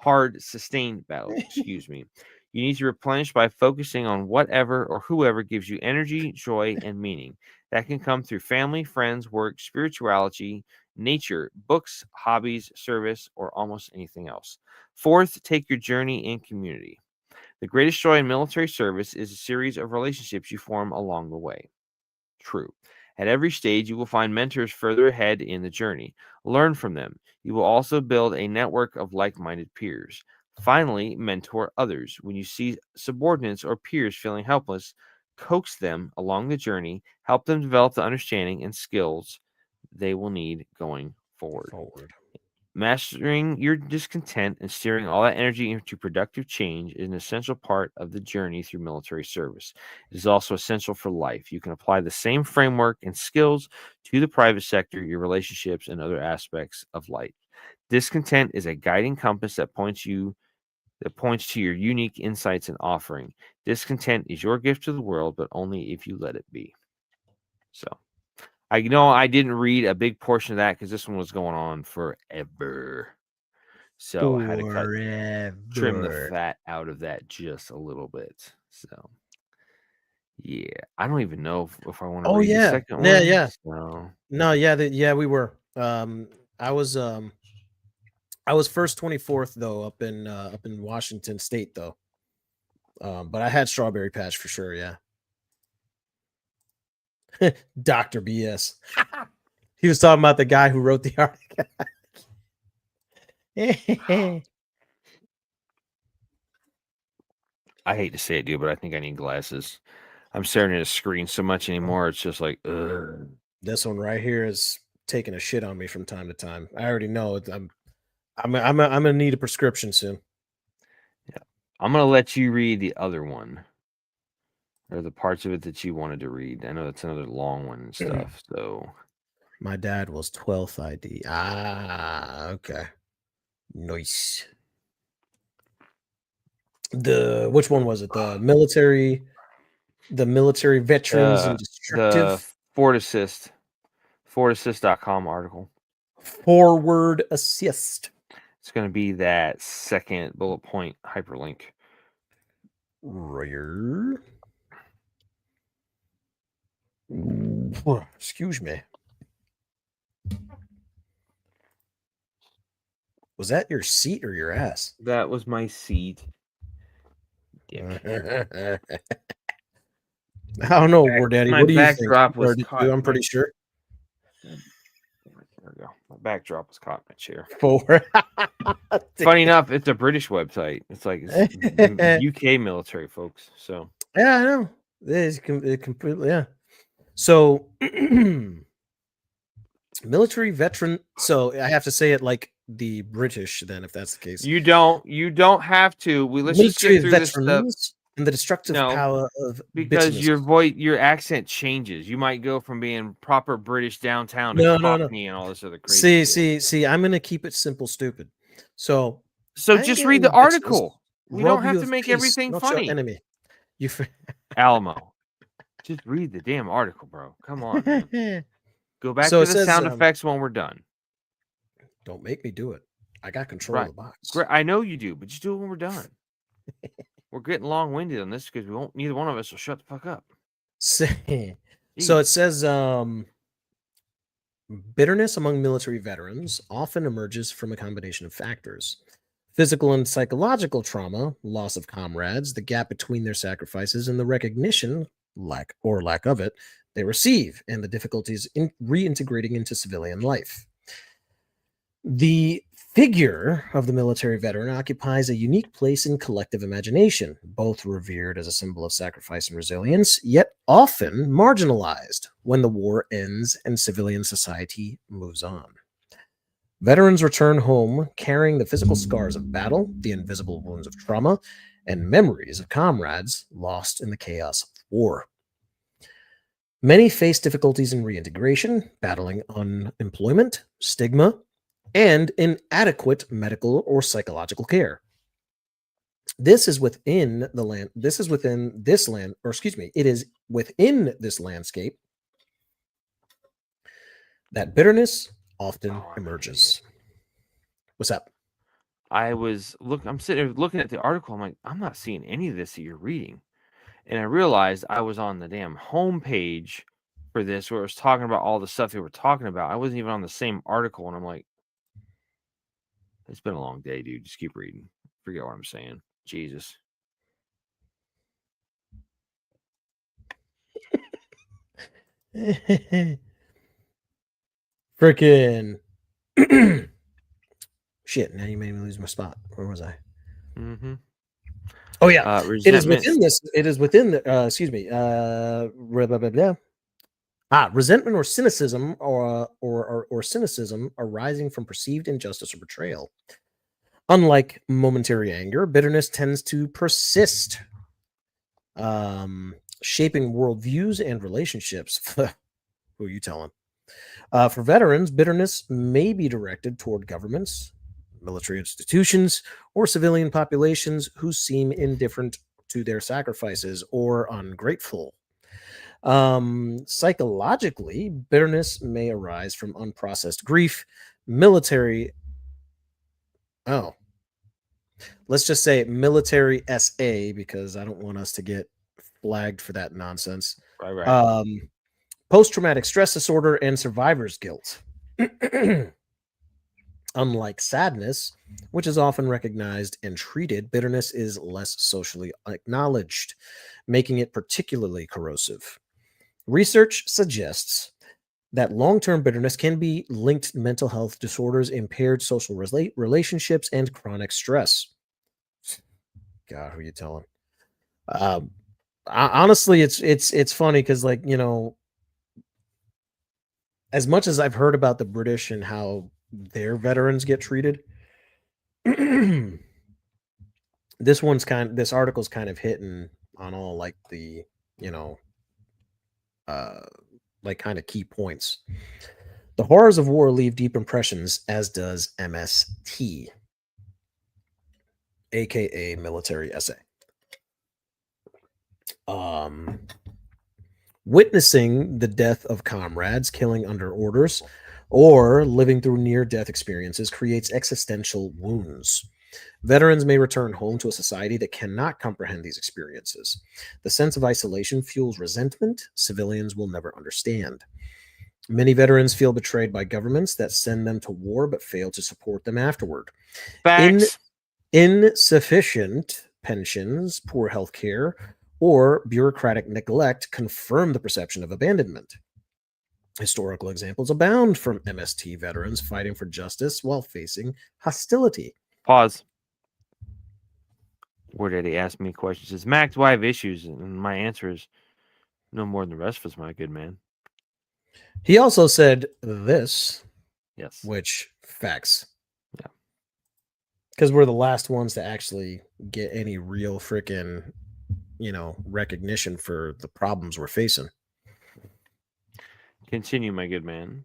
excuse me. You need to replenish by focusing on whatever or whoever gives you energy, joy, and meaning. That can come through family, friends, work, spirituality, nature, books, hobbies, service, or almost anything else. Fourth, take your journey in community. The greatest joy in military service is a series of relationships you form along the way. True. At every stage, you will find mentors further ahead in the journey. Learn from them. You will also build a network of like minded peers. Finally, mentor others. When you see subordinates or peers feeling helpless, coax them along the journey, help them develop the understanding and skills they will need going forward. Forward. Mastering your discontent and steering all that energy into productive change is an essential part of the journey through military service. It is also essential for life. You can apply the same framework and skills to the private sector, your relationships, and other aspects of life. Discontent is a guiding compass that points to your unique insights and offering. Discontent is your gift to the world, but only if you let it be. So I know I didn't read a big portion of that because this one was going on forever. So I had to trim the Forever. fat out of that just a little bit. So yeah, I don't even know if I want to Oh read the yeah. second Yeah, one. yeah. So No, yeah, yeah, we were. I was I was first 24th though up in Washington State though. But I had Strawberry Patch for sure, yeah. Dr. BS. He was talking about the guy who wrote the article. I hate to say it, dude, but I think I need glasses. I'm staring at a screen so much anymore. It's just like, ugh. This one right here is taking a shit on me from time to time. I already know it. I'm gonna need a prescription soon. Yeah. I'm gonna let you read the other one or the parts of it that you wanted to read. I know it's another long one and stuff. So My dad was 12th ID. Ah, okay. Nice. The which one was it? The military veterans and the destructive. Ford Assist. forwardassist.com article. Forward assist. It's going to be that second bullet point hyperlink. Rare. Excuse me. Was that your seat or your ass? That was my seat. I don't know, War Daddy. My What do you think? backdrop was caught. I'm pretty sure. There we go. My backdrop was caught in my chair. Forward. Funny enough, it's a British website. It's like it's UK military, folks. So yeah, I know. It's completely yeah. So military veteran. So I have to say it like the British, then, if that's the case. you don't have to. Let's just Military get through this stuff. veterans and the destructive No, power of because bitterness. your accent changes. You might go from being proper British downtown to No. Cockney and all this other crazy shit. See. I'm gonna keep it simple, stupid. So So I just get read the in bitches, article. We don't rob have you to of make peace, everything not your funny. enemy. You. Alamo, just read the damn article, bro. Come on, man. Go back So to it the says, sound effects when we're done. don't make me do it. I got control Right. of the box. Great. I know you do, but just do it when we're done. We're getting long-winded on this because we won't. Neither one of us will shut the fuck up. So it says bitterness among military veterans often emerges from a combination of factors. Physical and psychological trauma, loss of comrades, the gap between their sacrifices, and the recognition, lack of it, they receive, and the difficulties in reintegrating into civilian life. The figure of the military veteran occupies a unique place in collective imagination, both revered as a symbol of sacrifice and resilience, yet often marginalized when the war ends and civilian society moves on. Veterans return home carrying the physical scars of battle, the invisible wounds of trauma, and memories of comrades lost in the chaos of war. Many face difficulties in reintegration, battling unemployment, stigma, and inadequate medical or psychological care. This is within the land. This is within this land, or excuse me, it is within this landscape that bitterness often emerges. What's up? I'm sitting there looking at the article. I'm like, I'm not seeing any of this that you're reading. And I realized I was on the damn homepage for this where it was talking about all the stuff they were talking about. I wasn't even on the same article. And I'm like, it's been a long day, dude. Just keep reading. Forget what I'm saying. Jesus. Freaking shit. Now you made me lose my spot. Where was I? Mm-hmm. Oh yeah, it is Resentment. within this. It is within the. Excuse me. Resentment or cynicism, or cynicism arising from perceived injustice or betrayal. Unlike momentary anger, bitterness tends to persist, shaping worldviews and relationships. Who are you telling? For veterans, bitterness may be directed toward governments, military institutions, or civilian populations who seem indifferent to their sacrifices or ungrateful. Psychologically, bitterness may arise from unprocessed grief, military. Oh, let's just say military SA because I don't want us to get flagged for that nonsense. Right. Post-traumatic stress disorder and survivor's guilt. Unlike sadness, which is often recognized and treated, bitterness is less socially acknowledged, making it particularly corrosive. Research suggests that long-term bitterness can be linked to mental health disorders, impaired social relationships, and chronic stress. God, who are you telling? Honestly, it's funny because, like, you know, as much as I've heard about the British and how their veterans get treated, this article's kind of hitting on all like the, you know, like kind of key points. The horrors of war leave deep impressions, as does MST, aka military essay. Witnessing the death of comrades, killing under orders, or living through near death experiences creates existential wounds. Veterans may return home to a society that cannot comprehend these experiences. The sense of isolation fuels resentment civilians will never understand. Many veterans feel betrayed by governments that send them to war but fail to support them afterward. In Facts. insufficient pensions, poor health care, or bureaucratic neglect confirm the perception of abandonment. Historical examples abound from MST veterans fighting for justice while facing hostility. Pause. Where did he ask me questions? Says, Mac, do I have issues? And my answer is no more than the rest of us, my good man. He also said this, Yes. which facts. Yeah. Because we're the last ones to actually get any real freaking, recognition for the problems we're facing. Continue, my good man.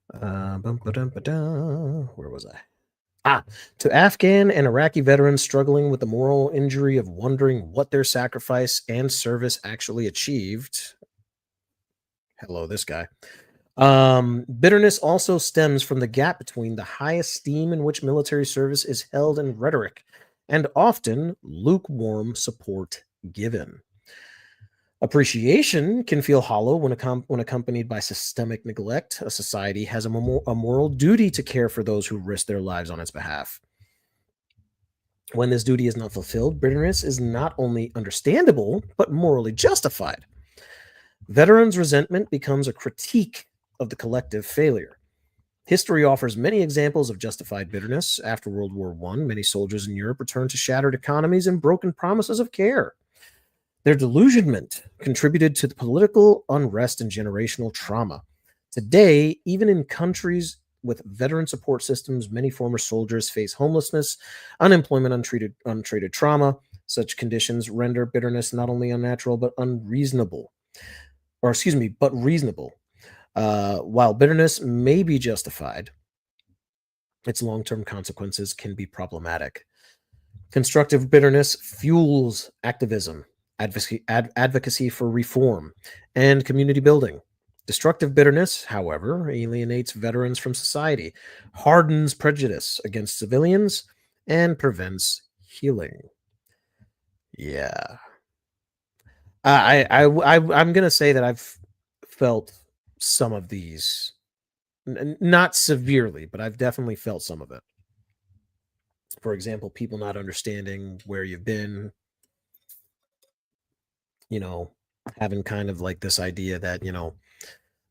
Where was I? To Afghan and Iraqi veterans struggling with the moral injury of wondering what their sacrifice and service actually achieved. Hello, this guy. Bitterness also stems from the gap between the high esteem in which military service is held in rhetoric and often lukewarm support given. Appreciation can feel hollow when accompanied by systemic neglect. A society has a moral duty to care for those who risk their lives on its behalf. When this duty is not fulfilled, bitterness is not only understandable, but morally justified. Veterans' resentment becomes a critique of the collective failure. History offers many examples of justified bitterness. After World War I, many soldiers in Europe returned to shattered economies and broken promises of care. Their delusionment contributed to the political unrest and generational trauma. Today, even in countries with veteran support systems, many former soldiers face homelessness, unemployment, untreated trauma. Such conditions render bitterness not only unnatural but unreasonable. But reasonable. While bitterness may be justified, its long-term consequences can be problematic. Constructive bitterness fuels activism, advocacy for reform, and community building. Destructive bitterness, however, alienates veterans from society, hardens prejudice against civilians, and prevents healing. Yeah. I'm gonna say that I've felt some of these, not severely, but I've definitely felt some of it. For example, people not understanding where you've been, having kind of like this idea that,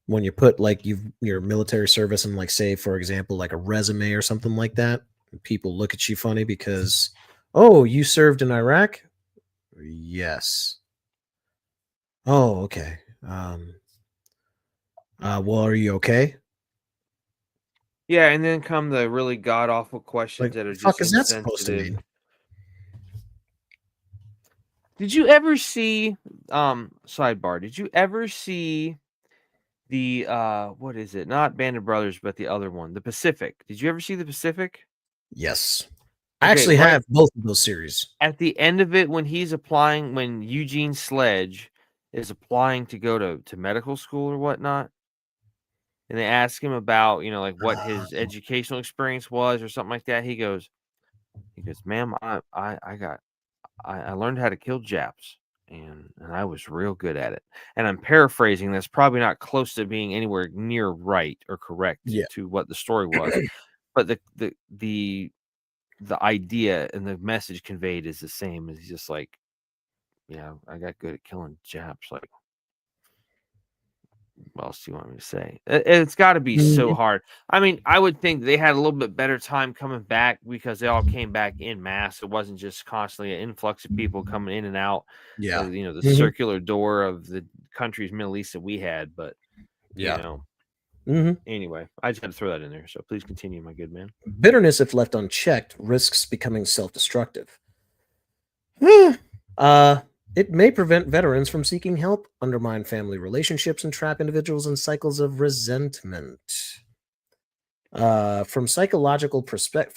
when you put like your military service in, like, say, for example, like a resume or something like that, people look at you funny because, oh, you served in Iraq? Yes. Oh, okay. Well, are you okay? Yeah, and then come the really god awful questions Like, that are the fuck just is that supposed to insensitive. mean? Did you ever see sidebar, did you ever see the what is it? Not Band of Brothers, but the other one, The Pacific. Did you ever see The Pacific? Yes. I Okay, actually right have both of those series. at the end of it when Eugene Sledge is applying to go to medical school or whatnot, and they ask him about, like what his educational experience was or something like that. He goes, "Ma'am, I learned how to kill Japs, and I was real good at it." And I'm paraphrasing. That's probably not close to being anywhere near right or correct Yeah. to what the story was, but the idea and the message conveyed is the same. Is he's just like, yeah, I got good at killing Japs. Like, what else do you want me to say? It's got to be so Mhm. hard. I mean, I would think they had a little bit better time coming back because they all came back in mass. It wasn't just constantly an influx of people coming in and out. Yeah. The Mhm. circular door of the country's Middle East that we had. But Yeah. Mhm. anyway, I just had to throw that in there. So please continue, my good man. Bitterness, if left unchecked, risks becoming self-destructive. uh, it may prevent veterans from seeking help, undermine family relationships, and trap individuals in cycles of resentment. From a psychological perspective,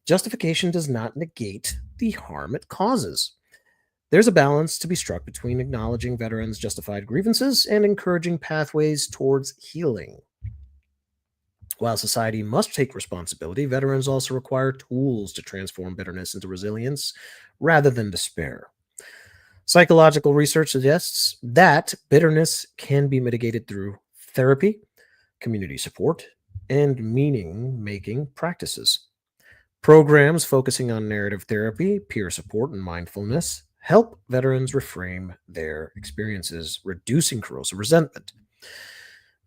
justification does not negate the harm it causes. There's a balance to be struck between acknowledging veterans' justified grievances and encouraging pathways towards healing. While society must take responsibility, veterans also require tools to transform bitterness into resilience rather than despair. Psychological research suggests that bitterness can be mitigated through therapy, community support, and meaning making practices. Programs focusing on narrative therapy, peer support, and mindfulness help veterans reframe their experiences, reducing corrosive resentment.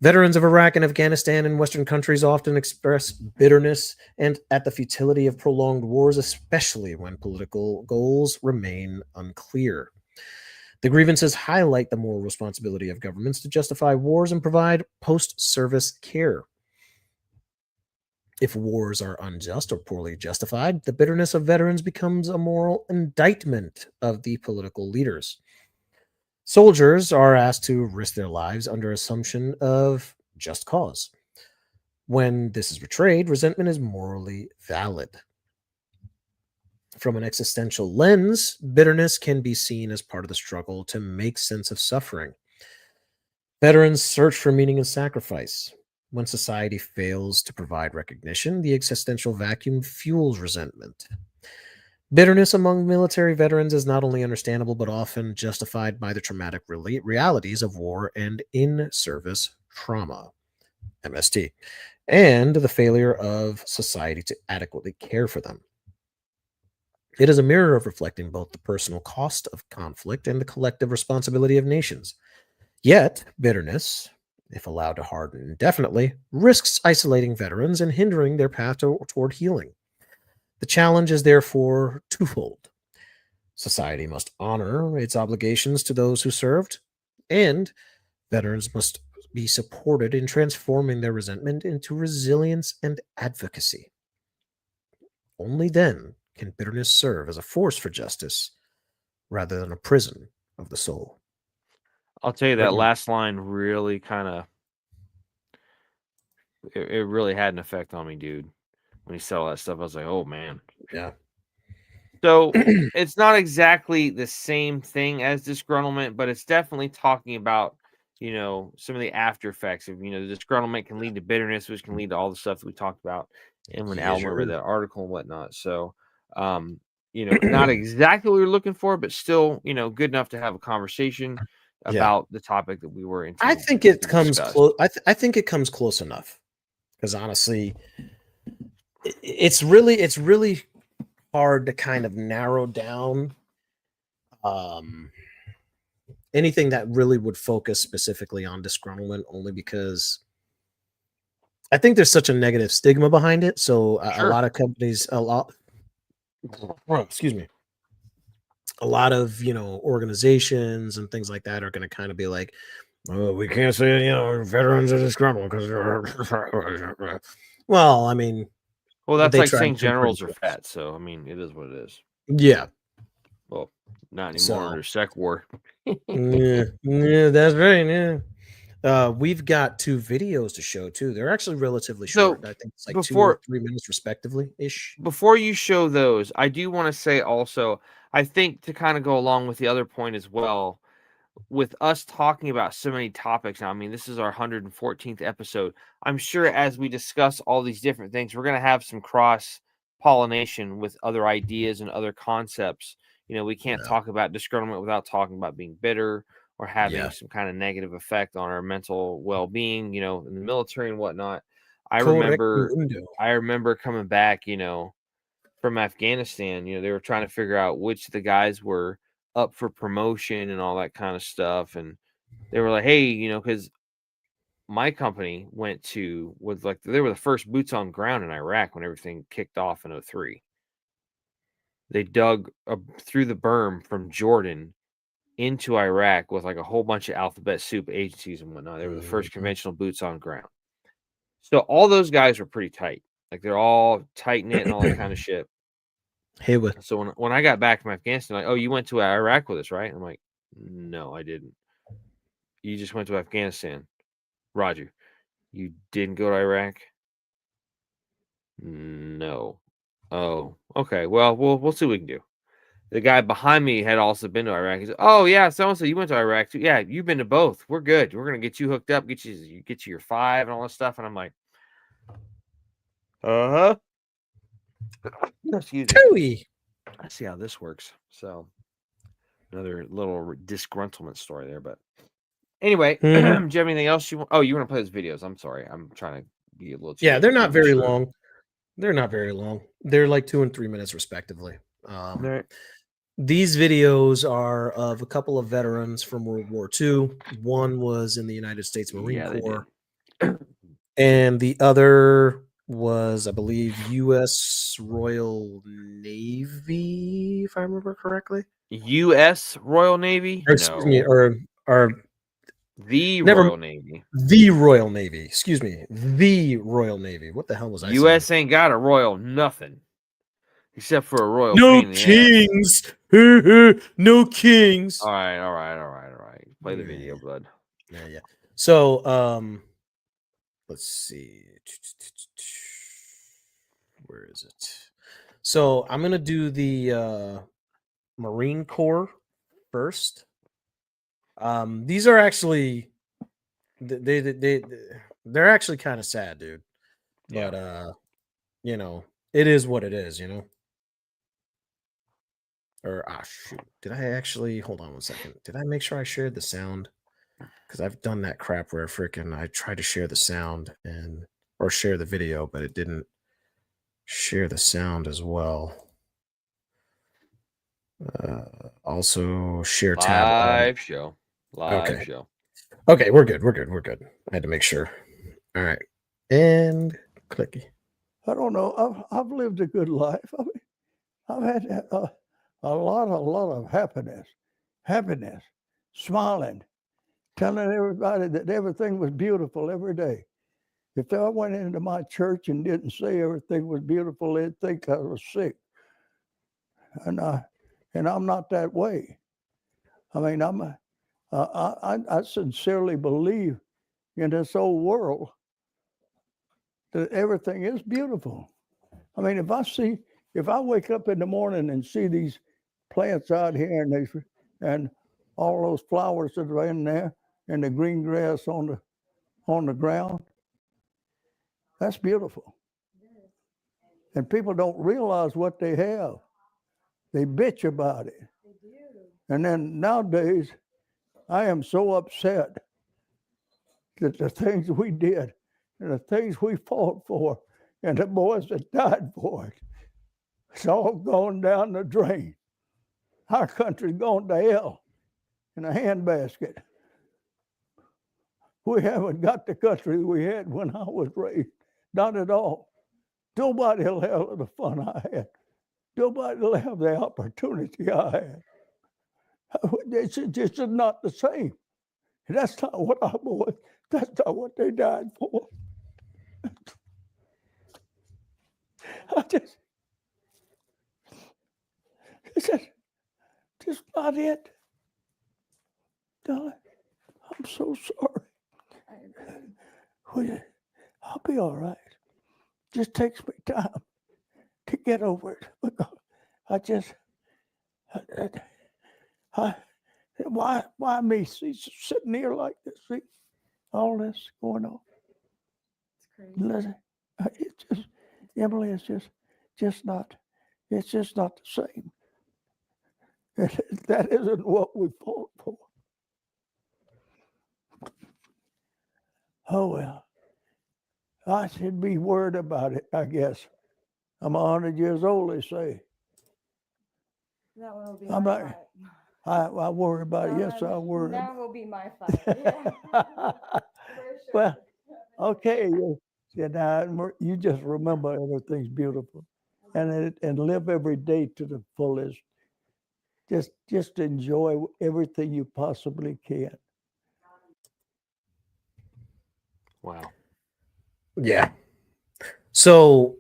Veterans of Iraq and Afghanistan and Western countries often express bitterness and at the futility of prolonged wars, especially when political goals remain unclear. The grievances highlight the moral responsibility of governments to justify wars and provide post service care. If wars are unjust or poorly justified, the bitterness of veterans becomes a moral indictment of the political leaders. Soldiers are asked to risk their lives under assumption of just cause. When this is betrayed, resentment is morally valid. From an existential lens, bitterness can be seen as part of the struggle to make sense of suffering. Veterans search for meaning and sacrifice. When society fails to provide recognition, the existential vacuum fuels resentment. Bitterness among military veterans is not only understandable but often justified by the traumatic realities of war and in service trauma, MST, and the failure of society to adequately care for them. It is a mirror of reflecting both the personal cost of conflict and the collective responsibility of nations. Yet, bitterness, if allowed to harden indefinitely, risks isolating veterans and hindering their path toward healing. The challenge is therefore twofold. Society must honor its obligations to those who served, and veterans must be supported in transforming their resentment into resilience and advocacy. Only then can bitterness serve as a force for justice rather than a prison of the soul. I'll tell you Right that on. last line really kind of it really had an effect on me, dude. When he said all that stuff, I was like, "Oh man." Yeah. So it's not exactly the same thing as disgruntlement, but it's definitely talking about, some of the after effects of, the disgruntlement can lead to bitterness, which can lead to all the stuff that we talked about and when Yes, Alma read sir. that article and whatnot. So, not exactly what we were looking for, but still, good enough to have a conversation Yeah. about the topic that we were I intending think it to comes discuss. close. I think it comes close enough because honestly, it's really hard to kind of narrow down um, anything that really would focus specifically on disgruntlement, only because I think there's such a negative stigma behind it. So a Sure. lot of companies, excuse me, a lot of organizations and things like that are going to kind of be like, oh, we can't say veterans are disgruntled because well, I mean, Well, that's they like try to saying do pretty generals are close. fat. So, I mean, it is what it is. Yeah. Well, not anymore So under sec war. yeah, yeah, that's right. Yeah. We've got two videos to show too. They're actually relatively So short. I think it's like two or before 3 minutes respectively ish. before you show those, I do want to say also, I think to kind of go along with the other point as well, with us talking about so many topics now, I mean, this is our 114th episode. I'm sure as we discuss all these different things, we're going to have some cross pollination with other ideas and other concepts. We can't Yeah. talk about disgruntlement without talking about being bitter or having Yeah. some kind of negative effect on our mental well-being, in the military and whatnot. I Correct. remember Mundo. I remember coming back, from Afghanistan, they were trying to figure out which of the guys were up for promotion and all that kind of stuff. And they were like, hey, because my company was like, they were the first boots on ground in Iraq when everything kicked off in '03. They dug through the berm from Jordan into Iraq with like a whole bunch of alphabet soup agencies and whatnot. They were the first Mhm. conventional boots on ground. So all those guys were pretty tight. Like they're all tight knit and all that kind of shit. Hey, with So when I got back from Afghanistan, like, oh, you went to Iraq with us, right? I'm like, no, I didn't. You just went to Afghanistan. Roger. You didn't go to Iraq? No. Oh, okay. Well, we'll see what we can do. the guy behind me had also been to Iraq. He said, "Oh yeah, so and so, you went to Iraq too? Yeah, you've been to both. We're good. We're gonna get you hooked up, get you your 5 and all this stuff." And I'm like, uh huh. Excuse me. Tooey. I see how this works. So another little disgruntlement story there, but anyway, do you Mhm. have anything else you want? Oh, you want to play those videos? I'm sorry, I'm trying to be a little Yeah, cheeky. they're Just not making very sure. long. They're not very long. They're like 2 and 3 minutes respectively. All right. These videos are of a couple of veterans from World War II. One was in the United States Marine Yeah, they did. Corps, and the other was, I believe, U.S. Royal Navy, if I remember correctly. U.S. Royal Navy? Or excuse me, No, or the never Royal Navy. the Royal Navy. Excuse me, the Royal Navy. What the hell was I saying? U.S. ain't got a royal nothing except for a royal No pain in the ass. kings. No kings. All right, all right, all right, all right. Play the Yeah, video, bud. yeah. So, let's see. Where is it? So I'm gonna do the Marine Corps first. These are actually they're actually kind of sad, dude. Yeah. But you know, it is what it is, you know. Or shoot, did I actually hold on one second? Did I make sure I shared the sound? Because I've done that crap where freaking I tried to share the sound and or share the video, but it didn't share the sound as well. Also share tab all. Live show. Live Okay. show. Okay, we're good. We're good. We're good. I had to make sure. All right. And clicky. I don't know. I've lived a good life. I mean, I've had a lot of happiness, smiling, telling everybody that everything was beautiful every day. If I went into my church and didn't say everything was beautiful, they'd think I was sick. And I'm not that way. I mean, I sincerely believe in this old world that everything is beautiful. I mean, if I wake up in the morning and see these plants out here and all those flowers that are in there and the green grass on the ground, that's beautiful. And people don't realize what they have. They bitch about it. And then nowadays, I am so upset that the things we did and the things we fought for and the boys that died for it, it's all gone down the drain. Our country's gone to hell in a handbasket. We haven't got the country we had when I was raised. Not at all. Nobody will have the fun I had. Nobody will have the opportunity I had. This is not the same. That's not what our boys, that's not what they died for. It's just not it. Darling, I'm so sorry. I'll be all right. Just takes me time to get over it. I just, why me? See, sitting here like this, see, all this going on. It's crazy. Listen, it's just, Emily, it's just not, it's just not the same. That isn't what we fought for. Oh, well, I should be worried about it, I guess. I'm 100 years old, they say. That one will be I'm my not- fight. I worry about it. Yes, I worry. That will be my fight. Yeah. For sure. Well, okay. Now you just remember everything's beautiful, and live every day to the fullest. Just enjoy everything you possibly can. Wow. Yeah. So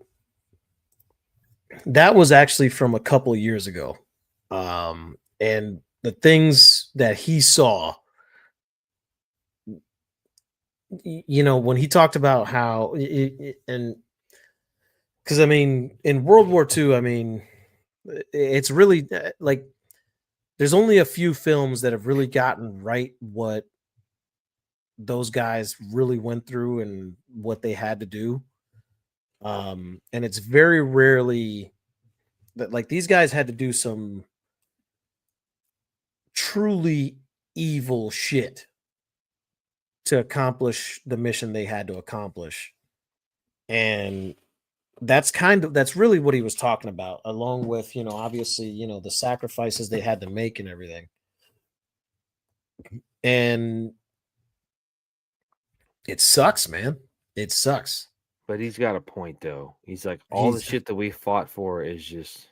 that was actually from a couple of years ago. And the things that he saw, you know, when he talked about how, and because I mean, in World War II, I mean, it's really like there's only a few films that have really gotten right what those guys really went through and what they had to do. And it's very rarely that like these guys had to do some truly evil shit to accomplish the mission they had to accomplish. And that's really what he was talking about, along with, obviously, the sacrifices they had to make and everything. And it sucks, man. It sucks. But he's got a point, though. He's like, all the He's- shit that we fought for is just,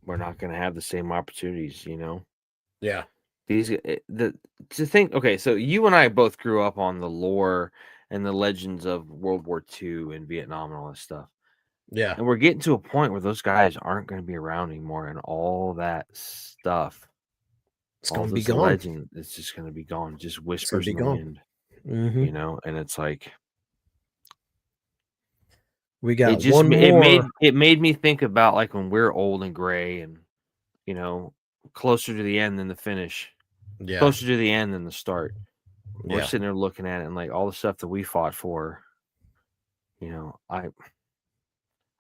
we're not going to have the same opportunities, Yeah. To think, okay, so you and I both grew up on the lore and the legends of World War II and Vietnam and all this stuff. Yeah. And we're getting to a point where those guys aren't going to be around anymore, and all that stuff, It's all going to be this gone. legend, it's just going to be gone. Just It's going to whispers be in the gone. wind, Mhm. And it's like, We got it just one more. it made me think about like when we're old and gray and closer to the end than the finish, Yeah. closer to the end than the start. We're Yeah. sitting there looking at it and like all the stuff that we fought for.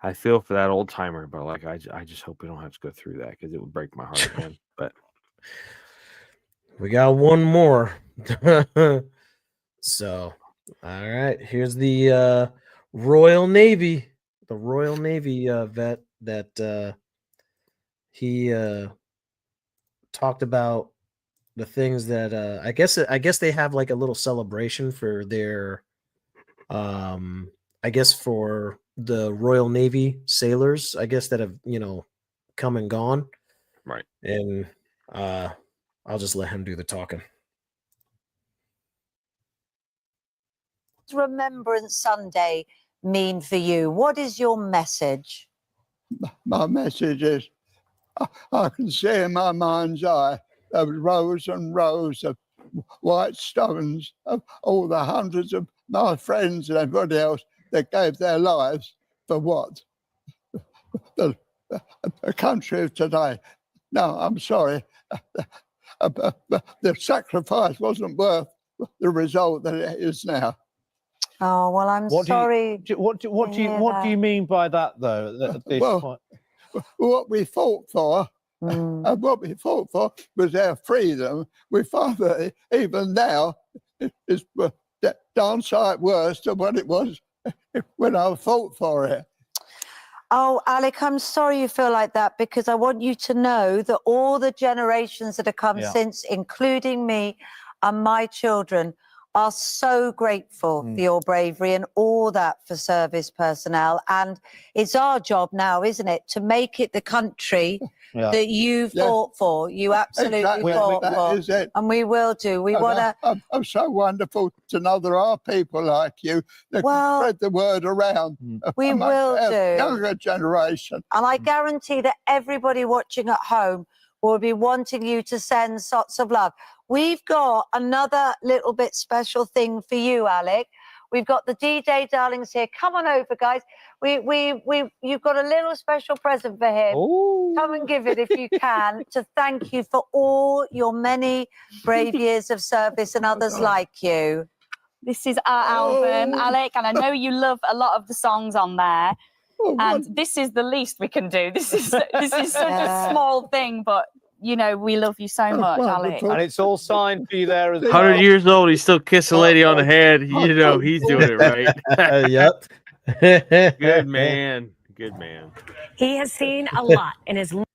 I feel for that old timer, but like I just hope we don't have to go through that because it would break my heart, man. But We got one more. So, all right. Here's the Royal Navy. The Royal Navy vet that he talked about the things that I guess they have like a little celebration for their I guess for the Royal Navy sailors, I guess that have, come and gone. right. And I'll just let him do the talking. Remembrance Sunday mean for you? What is your message? My message is I can see in my mind's eye those rows and rows of white stones of all the hundreds of my friends and everybody else that gave their lives for what? The country of today. No, I'm sorry. The sacrifice wasn't worth the result that it is now. Oh, well, I'm What sorry. What do you mean by that, though? At this Well, point? What we fought for, Mm. and what we fought for was our freedom. We find that even now it's darn sight worse than what it was when I fought for it. Oh, Alec, I'm sorry you feel like that, because I want you to know that all the generations that have come Yeah. since, including me and my children, are so grateful for your bravery and all that for service personnel. And it's our job now, isn't it, to make it the country that you fought for. You absolutely Exactly. fought That for. is it. And we will do. We want to. I'm so wonderful to know there are people like you that can spread the word around. We will amongst our do. Younger generation. And I guarantee that everybody watching at home will be wanting you to send lots of love. We've got another little bit special thing for you, Alec. We've got the D-Day darlings here. Come on over, guys. You've got a little special present for him. Ooh. Come and give it if you can, to thank you for all your many brave years of service and others like you. This is our album, Alec, and I know you love a lot of the songs on there. And this is the least we can do. This is such a small thing, but we love you so much, Alec. And it's all signed for you there as well. 100 years old, he still kiss a lady on the head. He's doing it right. Yep. Good man. Good man. He has seen a lot in his life.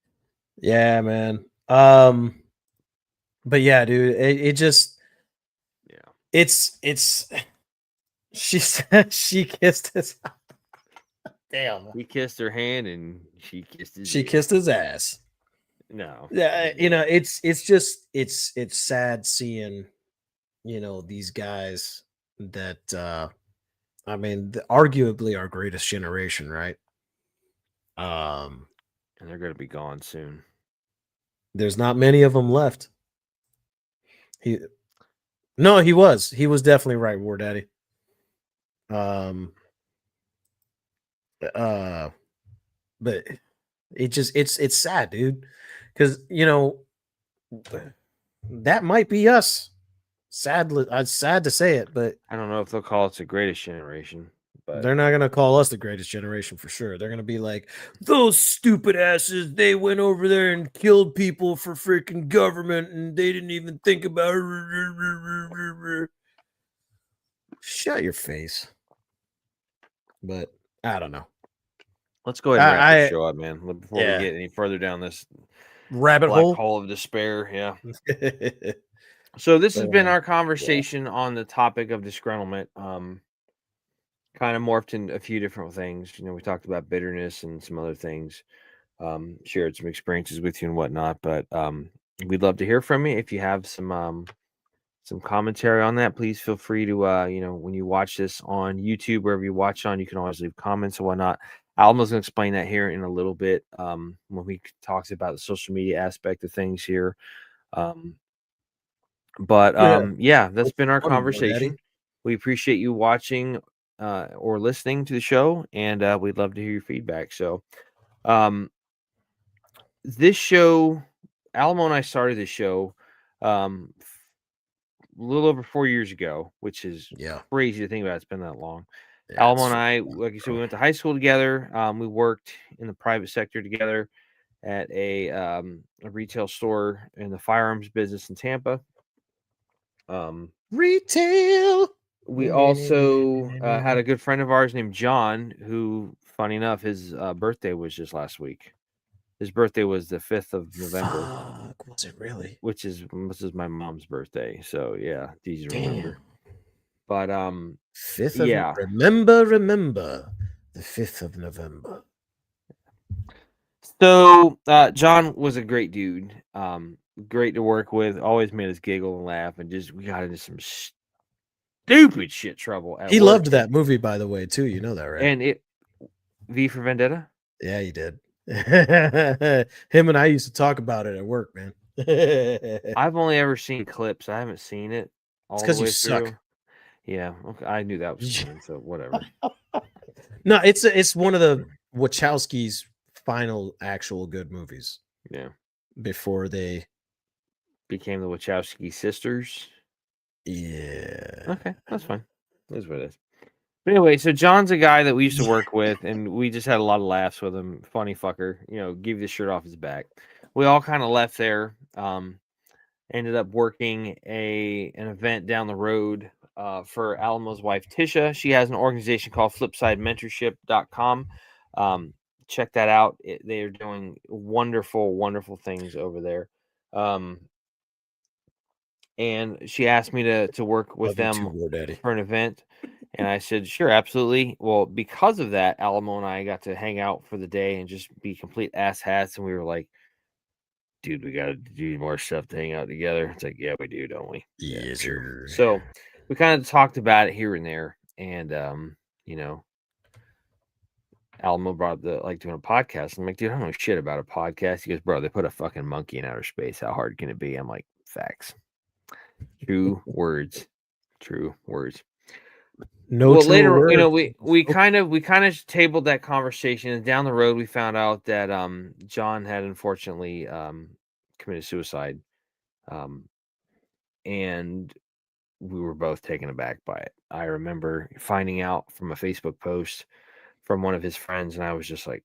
Yeah, man. But yeah, dude, it just it's she said she kissed his damn. He kissed her hand and she kissed his She ear. kissed his ass. No. Yeah, it's sad seeing, these guys that I mean, arguably our greatest generation, right? And they're gonna be gone soon. There's not many of them left. He was definitely right, War Daddy. But It's sad, dude, because that might be us. Sadly, it's sad to say it, but I don't know if they'll call us the greatest generation, but they're not gonna call us the greatest generation for sure. They're gonna be like, those stupid asses, they went over there and killed people for freaking government and they didn't even think about it. Shut your face. But I don't know. let's go ahead and wrap this I show up, man. Before we yeah. get any further down this Rabbit black hole. hole of despair. Yeah. So this has But, been our conversation on the topic of disgruntlement. Kind of morphed in a few different things. We talked about bitterness and some other things. Shared some experiences with you and whatnot. But we'd love to hear from you. If you have some commentary on that, please feel free to when you watch this on YouTube, wherever you watch on, you can always leave comments or whatnot. Alma's going to explain that here in a little bit when we talks about the social media aspect of things here. But yeah, that's been our conversation. We appreciate you watching or listening to the show, and we'd love to hear your feedback. So this show, Alamo and I started this show a little over 4 years ago, which is crazy to think about. It's been that long. Yeah, Alamo and I, like you said, we went to high school together. We worked in the private sector together at a retail store in the firearms business in Tampa. Retail. We also had a good friend of ours named John, who, funny enough, his birthday was just last week. His birthday was the 5th of November. Fuck, was it really? Which is my mom's birthday. So yeah, it's easy to remember. But 5th of yeah. Remember the 5th of November. So John was a great dude. Great to work with, always made us giggle and laugh, and we got into some stupid shit trouble at He work. loved that movie, by the way, too. You know that, right? And V for Vendetta? Yeah, he did. Him and I used to talk about it at work, man. I've only ever seen clips. I haven't seen it all the way through. Suck. Yeah, okay. I knew that was coming, so whatever. No, it's one of the Wachowskis' final actual good movies. Yeah. Before they became the Wachowski sisters. Yeah. Okay, that's fine. That's what it is. But anyway, so John's a guy that we used to work with, and we just had a lot of laughs with him. Funny fucker, give the shirt off his back. We all kind of left there. Ended up working an event down the road for Alamo's wife Tisha. She has an organization called FlipsideMentorship.com. Check that out. They are doing wonderful, wonderful things over there. And she asked me to work with them for an event. And I said, sure, absolutely. Well, because of that, Alamo and I got to hang out for the day and just be complete asshats. And we were like, dude, we got to do more stuff to hang out together. It's like, yeah, we do, don't we? Yes, sir. So we kind of talked about it here and there. And, Alamo brought up doing a podcast. I'm like, dude, I don't know shit about a podcast. He goes, bro, they put a fucking monkey in outer space. How hard can it be? I'm like, facts. True words. True words. Later, words. We kind of tabled that conversation, and down the road we found out that John had unfortunately committed suicide. And we were both taken aback by it. I remember finding out from a Facebook post from one of his friends, and I was just like,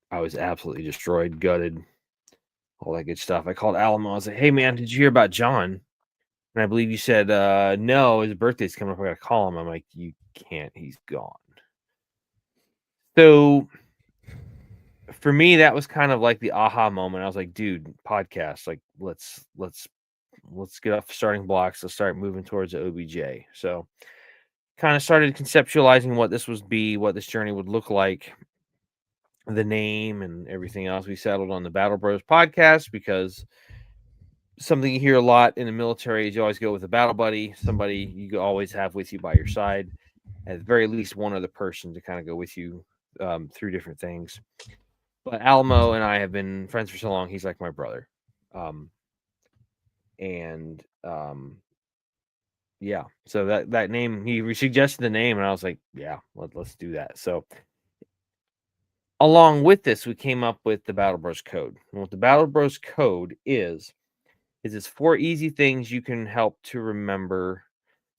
I was absolutely destroyed, gutted, all that good stuff. I called Alamo. I was like, hey man, did you hear about John? And I believe you said, no, his birthday's coming up. I got to call him. I'm like, you can't. He's gone. So for me, that was kind of like the aha moment. I was like, dude, podcast, like, let's get off the starting blocks. Let's start moving towards the OBJ. So kind of started conceptualizing what this would be, what this journey would look like, the name and everything else. We settled on the Battle Bros podcast because something you hear a lot in the military is you always go with a battle buddy, somebody you always have with you by your side, at the very least one other person to kind of go with you through different things. But Alamo and I have been friends for so long, he's like my brother. Yeah, so that name, he suggested the name, and I was like, yeah, let's do that. So along with this, we came up with the Battle Bros Code. And what the Battle Bros Code is it's 4 easy things you can help to remember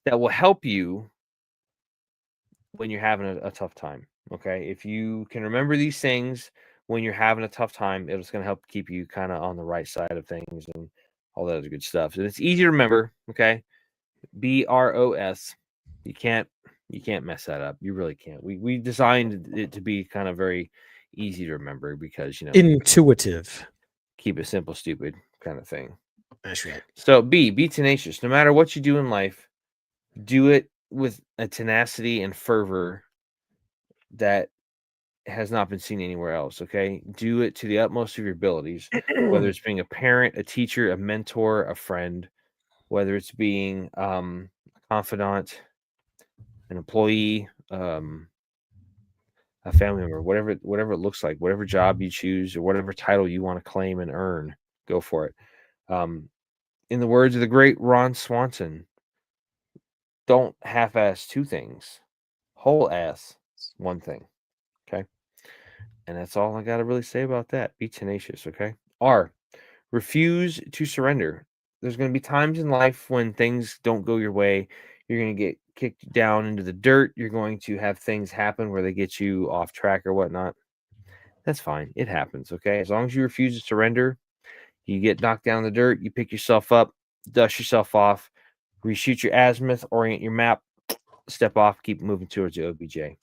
that will help you when you're having a tough time. Okay. If you can remember these things when you're having a tough time, it's going to help keep you kind of on the right side of things and all that other good stuff. And it's easy to remember. Okay. BROS. You can't mess that up. You really can't. We designed it to be kind of very easy to remember because, you know, Intuitive. keep it simple, stupid kind of thing. That's right. So be tenacious. No matter what you do in life, do it with a tenacity and fervor that has not been seen anywhere else. Okay. Do it to the utmost of your abilities, whether it's being a parent, a teacher, a mentor, a friend, whether it's being a confidant, an employee, a family member, whatever it looks like, whatever job you choose or whatever title you want to claim and earn, go for it. In the words of the great Ron Swanson, don't half-ass 2 things, whole ass 1 thing. Okay. And that's all I got to really say about that. Be tenacious. Okay. R, refuse to surrender. There's going to be times in life when things don't go your way. You're going to get kicked down into the dirt. You're going to have things happen where they get you off track or whatnot. That's fine. It happens. Okay. As long as you refuse to surrender, you get knocked down in the dirt, you pick yourself up, dust yourself off, reshoot your azimuth, orient your map, step off, keep moving towards the OBJ.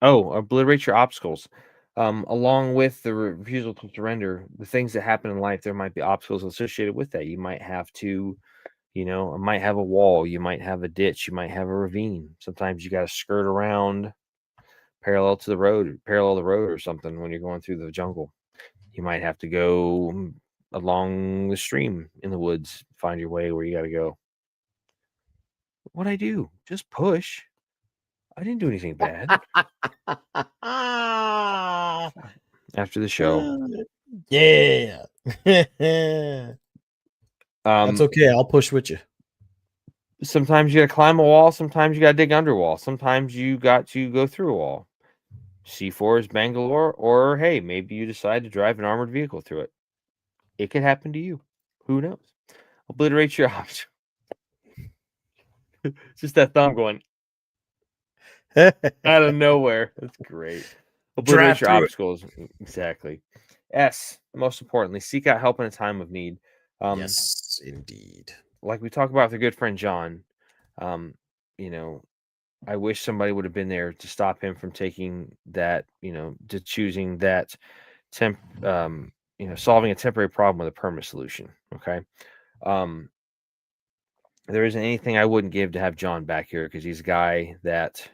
Oh, obliterate your obstacles. Along with the refusal to surrender, the things that happen in life, there might be obstacles associated with that. You might have to, might have a wall, you might have a ditch, you might have a ravine. Sometimes you got to skirt around parallel the road or something when you're going through the jungle. You might have to go along the stream in the woods, find your way where you got to go. What'd I do? Just push. I didn't do anything bad. After the show. Yeah. That's okay. I'll push with you. Sometimes you got to climb a wall. Sometimes you got to dig under a wall. Sometimes you got to go through a wall. C4 is Bangalore, or hey, maybe you decide to drive an armored vehicle through it. It could happen to you. Who knows? Obliterate your options. Just that thumb going out of nowhere. That's great. Obliterate your obstacles. Exactly. S, most importantly, seek out help in a time of need. Yes, indeed. Like we talked about with our good friend John, I wish somebody would have been there to stop him from taking that, to choosing that solving a temporary problem with a permanent solution. Okay. There isn't anything I wouldn't give to have John back here because he's a guy that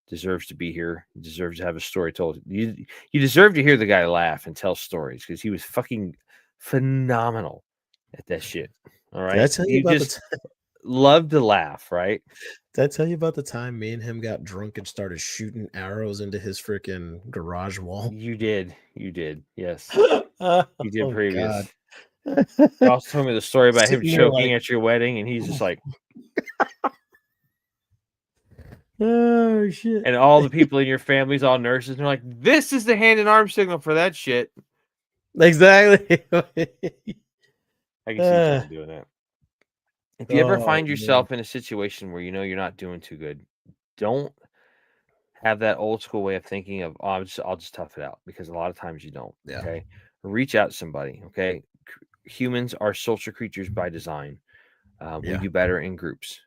deserves to be here. He deserves to have a story told. You deserve to hear the guy laugh and tell stories because he was fucking phenomenal at that shit. All right. Did I tell you about just loved to laugh, right? Did I tell you about the time me and him got drunk and started shooting arrows into his freaking garage wall? You did. Yes. You did previous. You also told me the story about him choking at your wedding, and he's just like, oh shit. And all the people in your family's all nurses, and they're like, this is the hand and arm signal for that shit. Exactly. I can see John doing that. If you ever find yourself in a situation where you're not doing too good, don't have that old school way of thinking of, I'll just tough it out, because a lot of times you don't. Yeah. Okay. Reach out to somebody. Okay. Humans are social creatures by design. We do better in groups.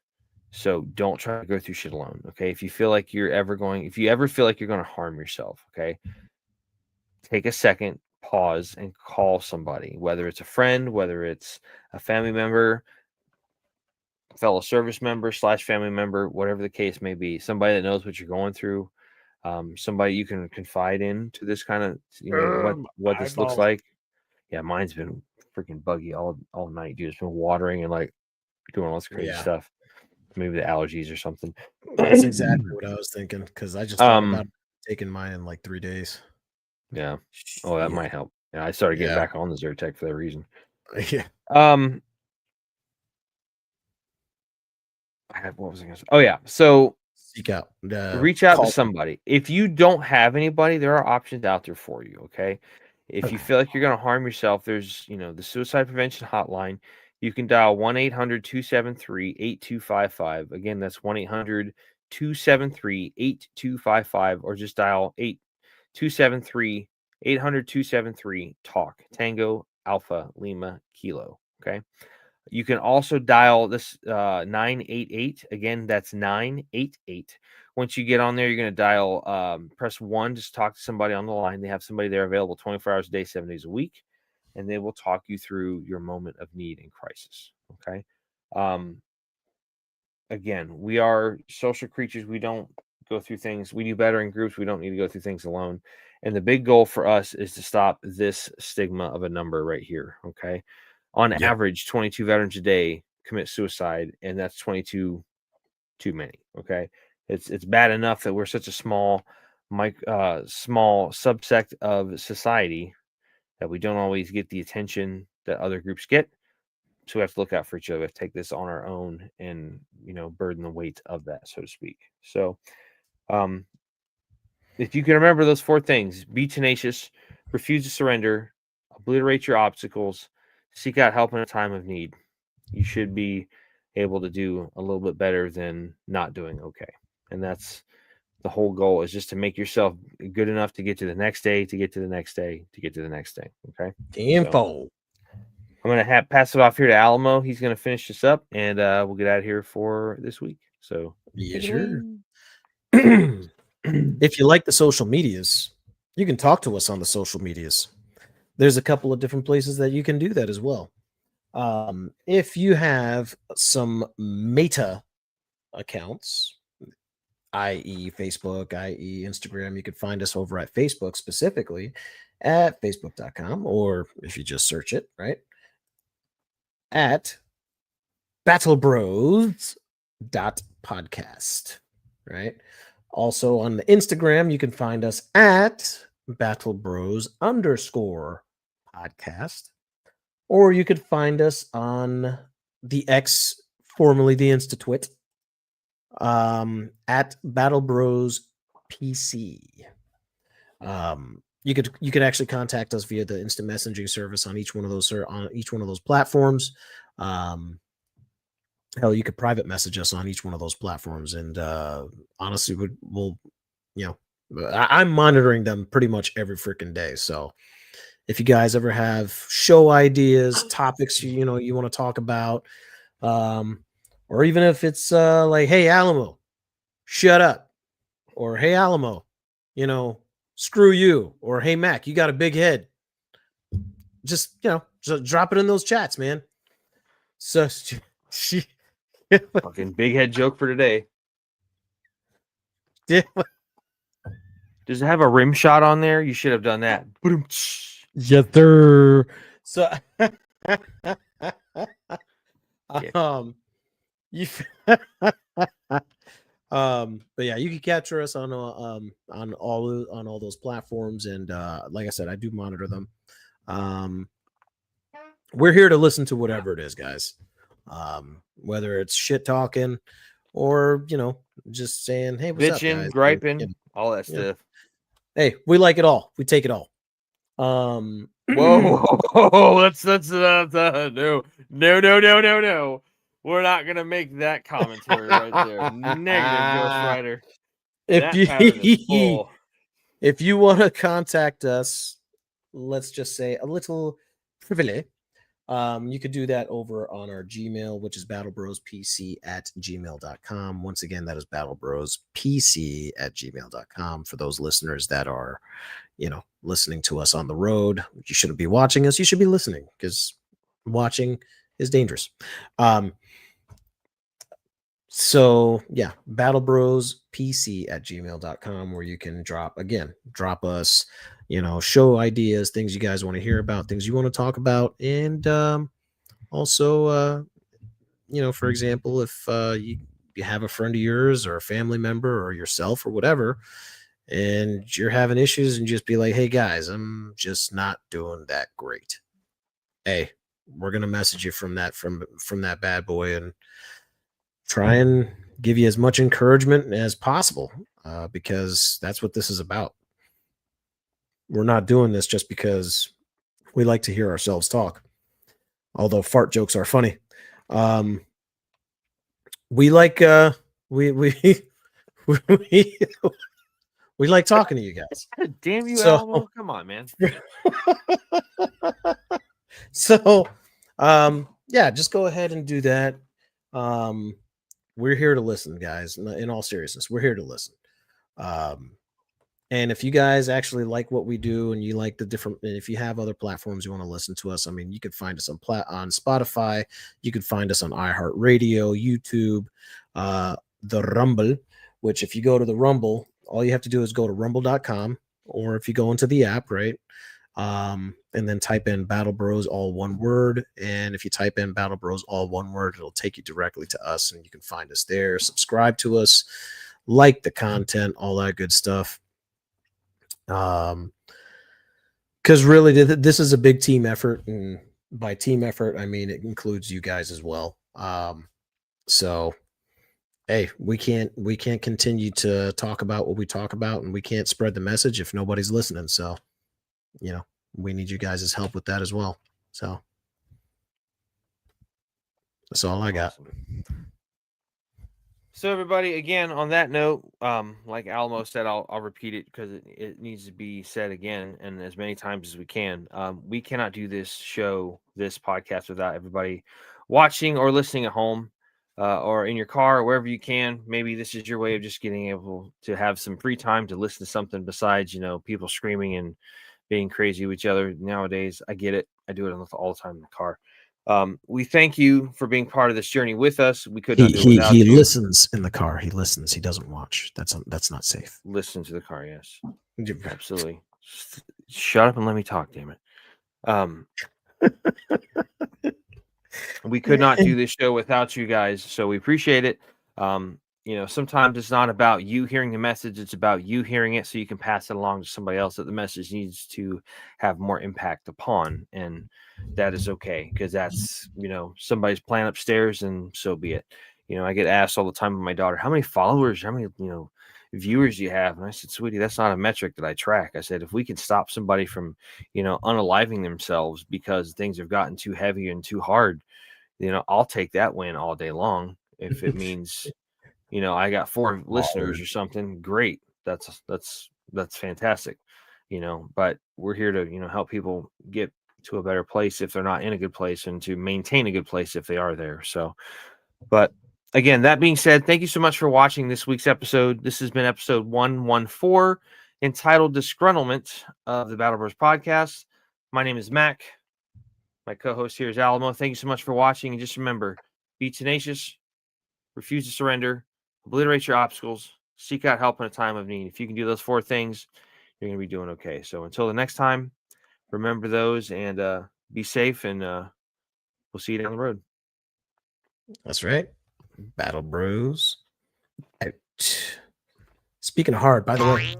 So don't try to go through shit alone. Okay. If you feel like if you ever feel like you're going to harm yourself, okay, take a second, pause, and call somebody, whether it's a friend, whether it's a family member, fellow service member / family member, whatever the case may be, somebody that knows what you're going through, somebody you can confide in to this kind of, what this looks like. Yeah, mine's been freaking buggy all night, dude. It's been watering and like doing all this crazy stuff. Maybe the allergies or something. That's exactly what I was thinking, because I just thought about taking mine in like 3 days. Yeah. Oh, that might help. Yeah, I started getting back on the Zyrtec for that reason. Yeah. What was I going to say? Oh yeah. So seek out. Reach out to Call. somebody. If you don't have anybody, there are options out there for you. Okay. If you feel like you're going to harm yourself, there's, the suicide prevention hotline. You can dial 1-800-273-8255. Again, that's 1-800-273-8255, or just dial 800-273-talk. Tango Alpha Lima Kilo. Okay. You can also dial this 988. Again, that's 988. Once you get on there, you're going to dial, press 1, just talk to somebody on the line. They have somebody there available 24 hours a day, 7 days a week, and they will talk you through your moment of need and crisis. Okay. Again, we are social creatures. We don't go through things. We do better in groups. We don't need to go through things alone. And the big goal for us is to stop this stigma of a number right here. Okay. On average, 22 veterans a day commit suicide, and that's 22 too many. Okay. It's bad enough that we're such a small subsect of society that we don't always get the attention that other groups get. So we have to look out for each other. We have to take this on our own and, burden the weight of that, so to speak. So if you can remember those 4 things: be tenacious, refuse to surrender, obliterate your obstacles, seek out help in a time of need, you should be able to do a little bit better than not doing okay. And that's the whole goal, is just to make yourself good enough to get to the next day, to get to the next day, to get to the next day. Okay. Tenfold. I'm going to pass it off here to Alamo. He's going to finish this up, and we'll get out of here for this week. So, yeah, sure. If you like the social medias, you can talk to us on the social medias. There's a couple of different places that you can do that as well. If you have some meta accounts, i.e. Facebook, i.e. Instagram, you can find us over at Facebook, specifically at facebook.com, or if you just search it, right, at battlebros.podcast, right? Also on the Instagram, you can find us at battlebros_podcast, or you could find us on the X, formerly the InstaTwit, at battlebrospc. You could actually contact us via the instant messaging service on each one of those platforms. Hell, you could private message us on each one of those platforms, and honestly, we'll I'm monitoring them pretty much every freaking day. So if you guys ever have show ideas, topics you want to talk about, or even if it's like, hey Alamo, shut up, or hey Alamo, screw you, or hey Mac, you got a big head, just drop it in those chats, man. So she fucking big head joke for today. Yeah. Does it have a rim shot on there? You should have done that. Yes, sir. So but yeah, you can capture us on all those platforms, and like I said, I do monitor them. We're here to listen to whatever it is, guys. Whether it's shit talking or just saying, hey, what's up, guys? Griping, all that stuff. Hey, we like it all. We take it all. Whoa, that's no. We're not gonna make that commentary right there. Negative, Ghost Rider. If you want to contact us, let's just say a little privilege, you could do that over on our Gmail, which is battlebrospc@gmail.com. Once again, that is battlebrospc@gmail.com. For those listeners that are, listening to us on the road, you shouldn't be watching us. You should be listening, because watching is dangerous. So yeah, battlebrospc@gmail.com, where you can drop us, show ideas, things you guys want to hear about, things you want to talk about. And also, for example, if you have a friend of yours or a family member or yourself or whatever, and you're having issues, and just be like, hey guys, I'm just not doing that great. Hey, we're going to message you from that bad boy, and try and give you as much encouragement as possible, because that's what this is about. We're not doing this just because we like to hear ourselves talk, although fart jokes are funny. We like we we we like talking to you guys. Damn you, So- Alamo! Come on, man. So yeah, just go ahead and do that. We're here to listen, guys. In all seriousness, we're here to listen. And if you guys actually like what we do, and you like the different, and if you have other platforms you want to listen to us, I mean, you can find us on Spotify, you can find us on iHeartRadio, YouTube, the Rumble. Which, if you go to the Rumble, all you have to do is go to rumble.com, or if you go into the app, right, and then type in Battle Bros, all one word. And if you type in Battle Bros, all one word, it'll take you directly to us, and you can find us there. Subscribe to us, like the content, all that good stuff. Because really, this is a big team effort, and by team effort, I mean it includes you guys as well. So, hey, we can't continue to talk about what we talk about, and we can't spread the message if nobody's listening. So, we need you guys' help with that as well. So, that's all I got. So everybody, again, on that note, like Alamo said, I'll repeat it because it needs to be said again, and as many times as we can. We cannot do this podcast without everybody watching or listening at home, or in your car, or wherever you can. Maybe this is your way of just getting able to have some free time to listen to something besides, people screaming and being crazy with each other nowadays. I get it. I do it all the time in the car. We thank you for being part of this journey with us. We could not do it without He you. listens in the car. He listens. He doesn't watch. That's not safe. Listen to the car, yes. Absolutely. Shut up and let me talk, damn it. We could not do this show without you guys, so we appreciate it. Sometimes it's not about you hearing the message, it's about you hearing it so you can pass it along to somebody else that the message needs to have more impact upon. And that is okay, because that's, somebody's plan upstairs, and so be it. I get asked all the time by my daughter, how many followers, how many, viewers do you have? And I said, sweetie, that's not a metric that I track. I said, if we can stop somebody from, unaliving themselves because things have gotten too heavy and too hard, I'll take that win all day long. If it means, I got 4 listeners or something, great. That's fantastic. But we're here to, help people get to a better place if they're not in a good place, and to maintain a good place if they are there. So, but again, that being said, thank you so much for watching this week's episode. This has been episode 114, entitled Disgruntlement of the Battle Bros podcast. My name is Mac. My co-host here is Alamo. Thank you so much for watching. And just remember, be tenacious, refuse to surrender, obliterate your obstacles, seek out help in a time of need. If you can do those 4 things, you're going to be doing okay. So until the next time, remember those, and be safe, and we'll see you down the road. That's right. Battle Bros out. Speaking of hard, by the way,